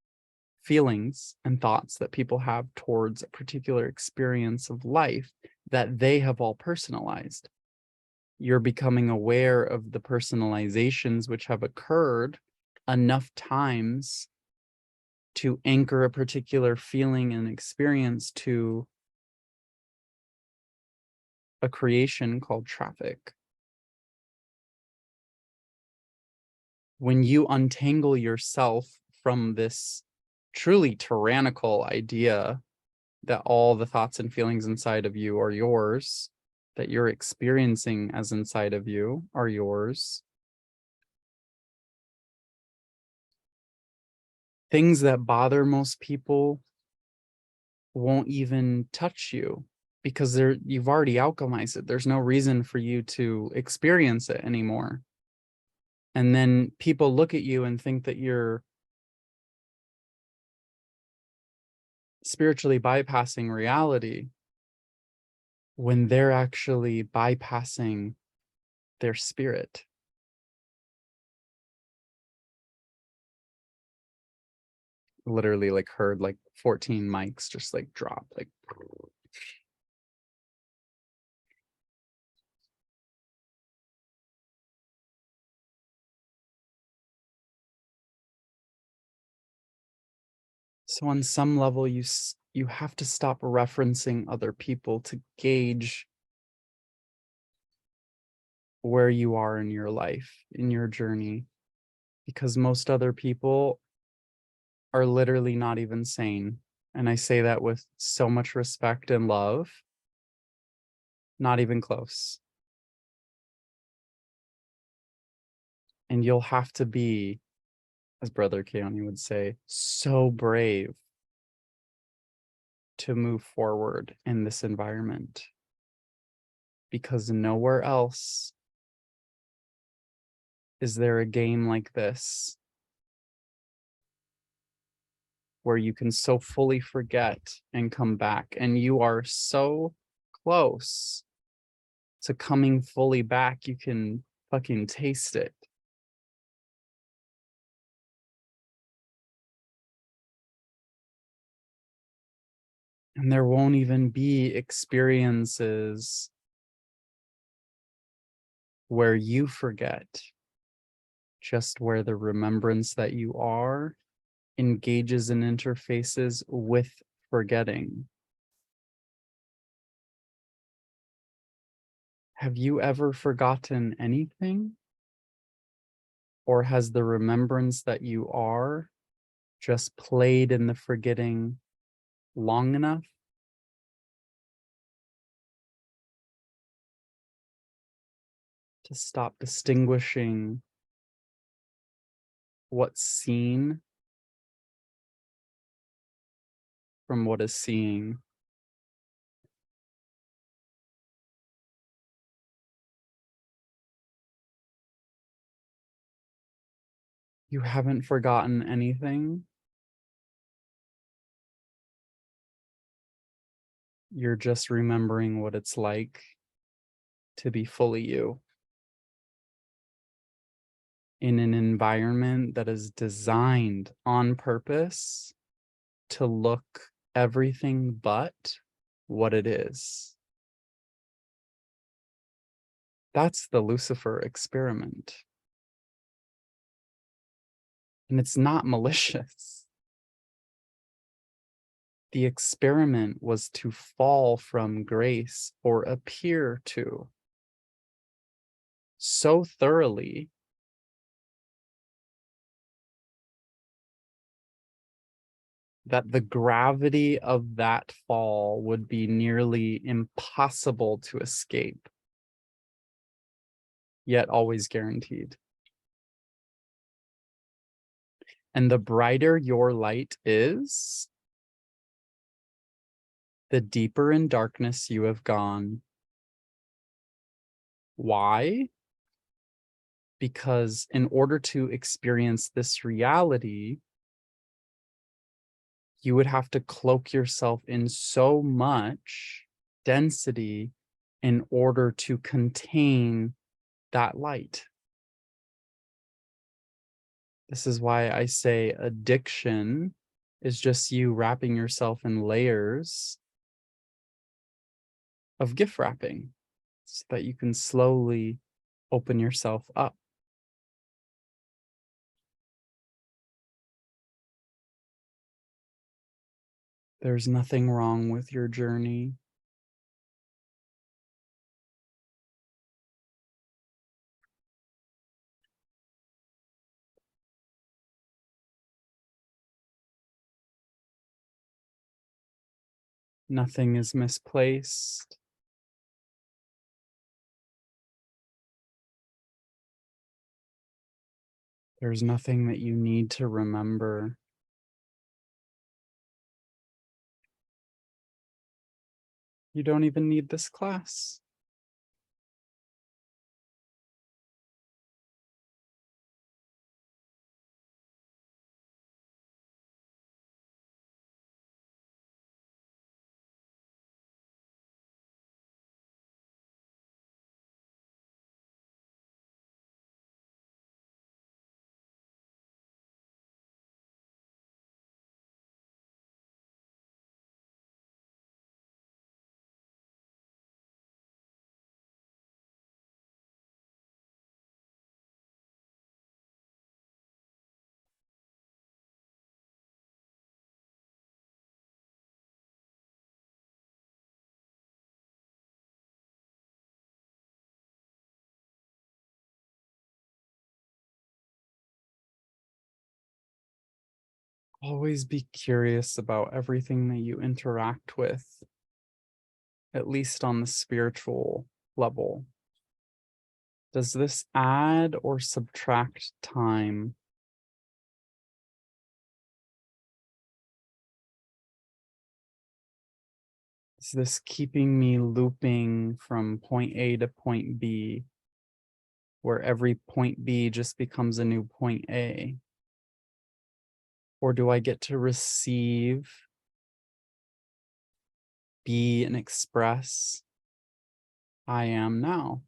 feelings and thoughts that people have towards a particular experience of life that they have all personalized? You're becoming aware of the personalizations which have occurred enough times to anchor a particular feeling and experience to a creation called traffic. When you untangle yourself from this truly tyrannical idea that all the thoughts and feelings inside of you are yours, that you're experiencing as inside of you are yours, things that bother most people won't even touch you because you've already alchemized it. There's no reason for you to experience it anymore. And then people look at you and think that you're spiritually bypassing reality when they're actually bypassing their spirit. Literally like heard like 14 mics just like drop like. So on some level, you have to stop referencing other people to gauge where you are in your life, in your journey, because most other people are literally not even sane. And I say that with so much respect and love, not even close. And you'll have to be, as Brother Keone would say, so brave to move forward in this environment, because nowhere else is there a game like this where you can so fully forget and come back. And you are so close to coming fully back, you can fucking taste it. And there won't even be experiences where you forget, just where the remembrance that you are engages and interfaces with forgetting. Have you ever forgotten anything? Or has the remembrance that you are just played in the forgetting long enough to stop distinguishing what's seen from what is seeing? You haven't forgotten anything. You're just remembering what it's like to be fully you in an environment that is designed on purpose to look everything but what it is. That's the Lucifer experiment. And it's not malicious. The experiment was to fall from grace or appear to so thoroughly that the gravity of that fall would be nearly impossible to escape, yet always guaranteed. And the brighter your light is, the deeper in darkness you have gone. Why? Because in order to experience this reality, you would have to cloak yourself in so much density in order to contain that light. This is why I say addiction is just you wrapping yourself in layers of gift wrapping so that you can slowly open yourself up. There's nothing wrong with your journey. Nothing is misplaced. There's nothing that you need to remember. You don't even need this class. Always be curious about everything that you interact with, at least on the spiritual level. Does this add or subtract time? Is this keeping me looping from point A to point B, where every point B just becomes a new point A? Or do I get to receive, be, and express I am now?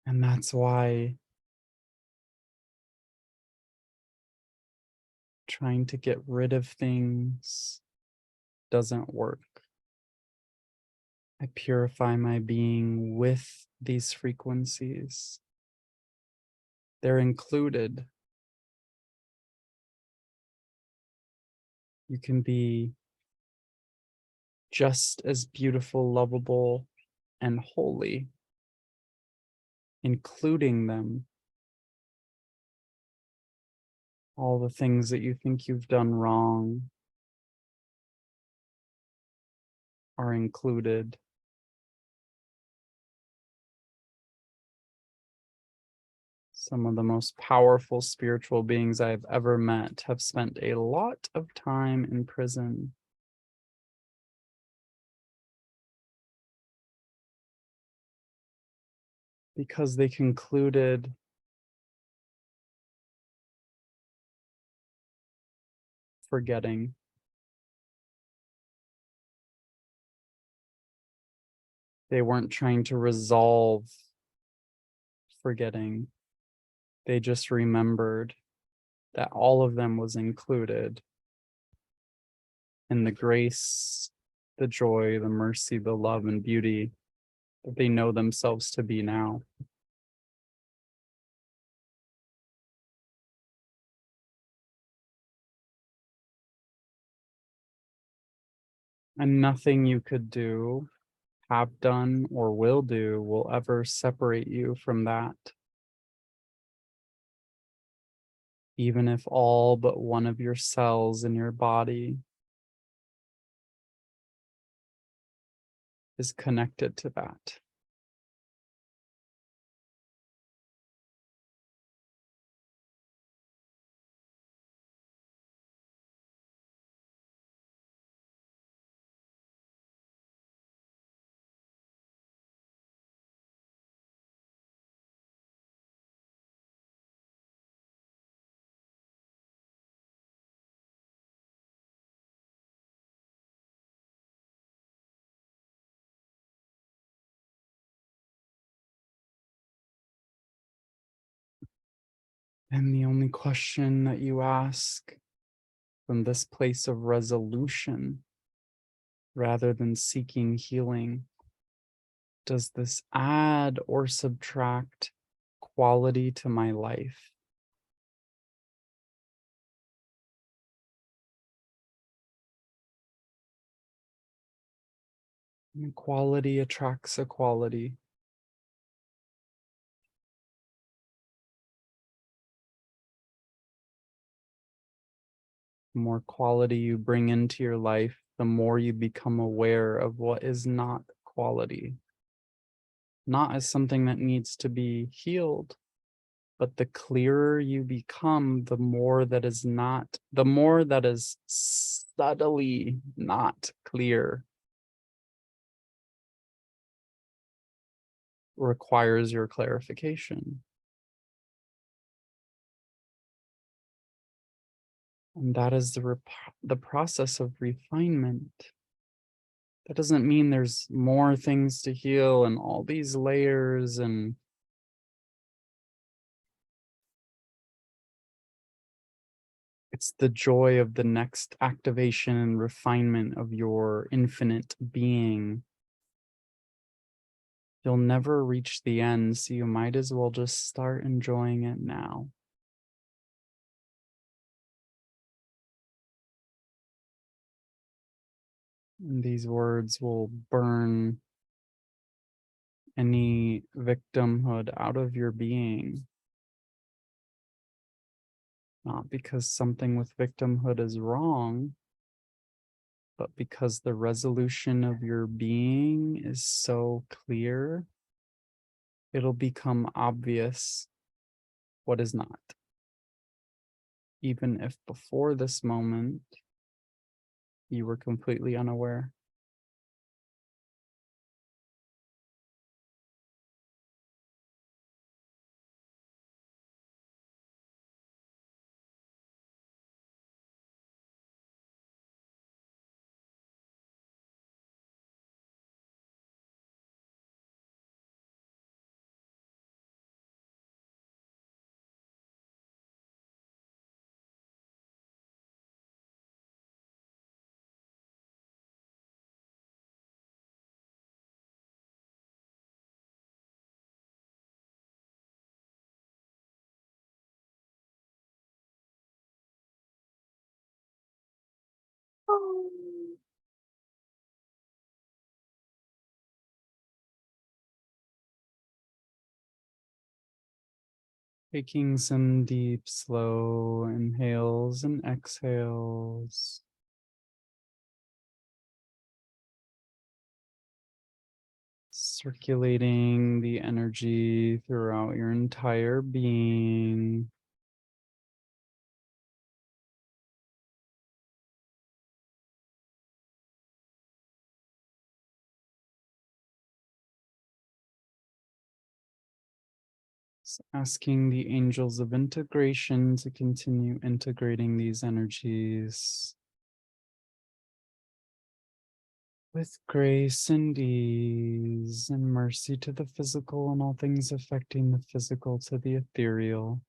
And that's why trying to get rid of things doesn't work. I purify my being with these frequencies. They're included. You can be just as beautiful, lovable, and holy, including them. All the things that you think you've done wrong are included. Some of the most powerful spiritual beings I've ever met have spent a lot of time in prison. Because they concluded forgetting. They weren't trying to resolve forgetting. They just remembered that all of them was included in the grace, the joy, the mercy, the love, and beauty that they know themselves to be now. And nothing you could do, have done, or will do will ever separate you from that. Even if all but one of your cells in your body is connected to that. And the only question that you ask from this place of resolution, rather than seeking healing, does this add or subtract quality to my life? And quality attracts equality. The more quality you bring into your life, the more you become aware of what is not quality. Not as something that needs to be healed, but the clearer you become, the more that is subtly not clear requires your clarification. And that is the process of refinement. That doesn't mean there's more things to heal and all these layers, and it's the joy of the next activation and refinement of your infinite being. You'll never reach the end, so you might as well just start enjoying it now. And these words will burn any victimhood out of your being. Not because something with victimhood is wrong, But because the resolution of your being is so clear, it'll become obvious what is not. Even if before this moment, you were completely unaware. Taking some deep, slow inhales and exhales. Circulating the energy throughout your entire being. Asking the angels of integration to continue integrating these energies with grace and ease and mercy to the physical and all things affecting the physical to the ethereal.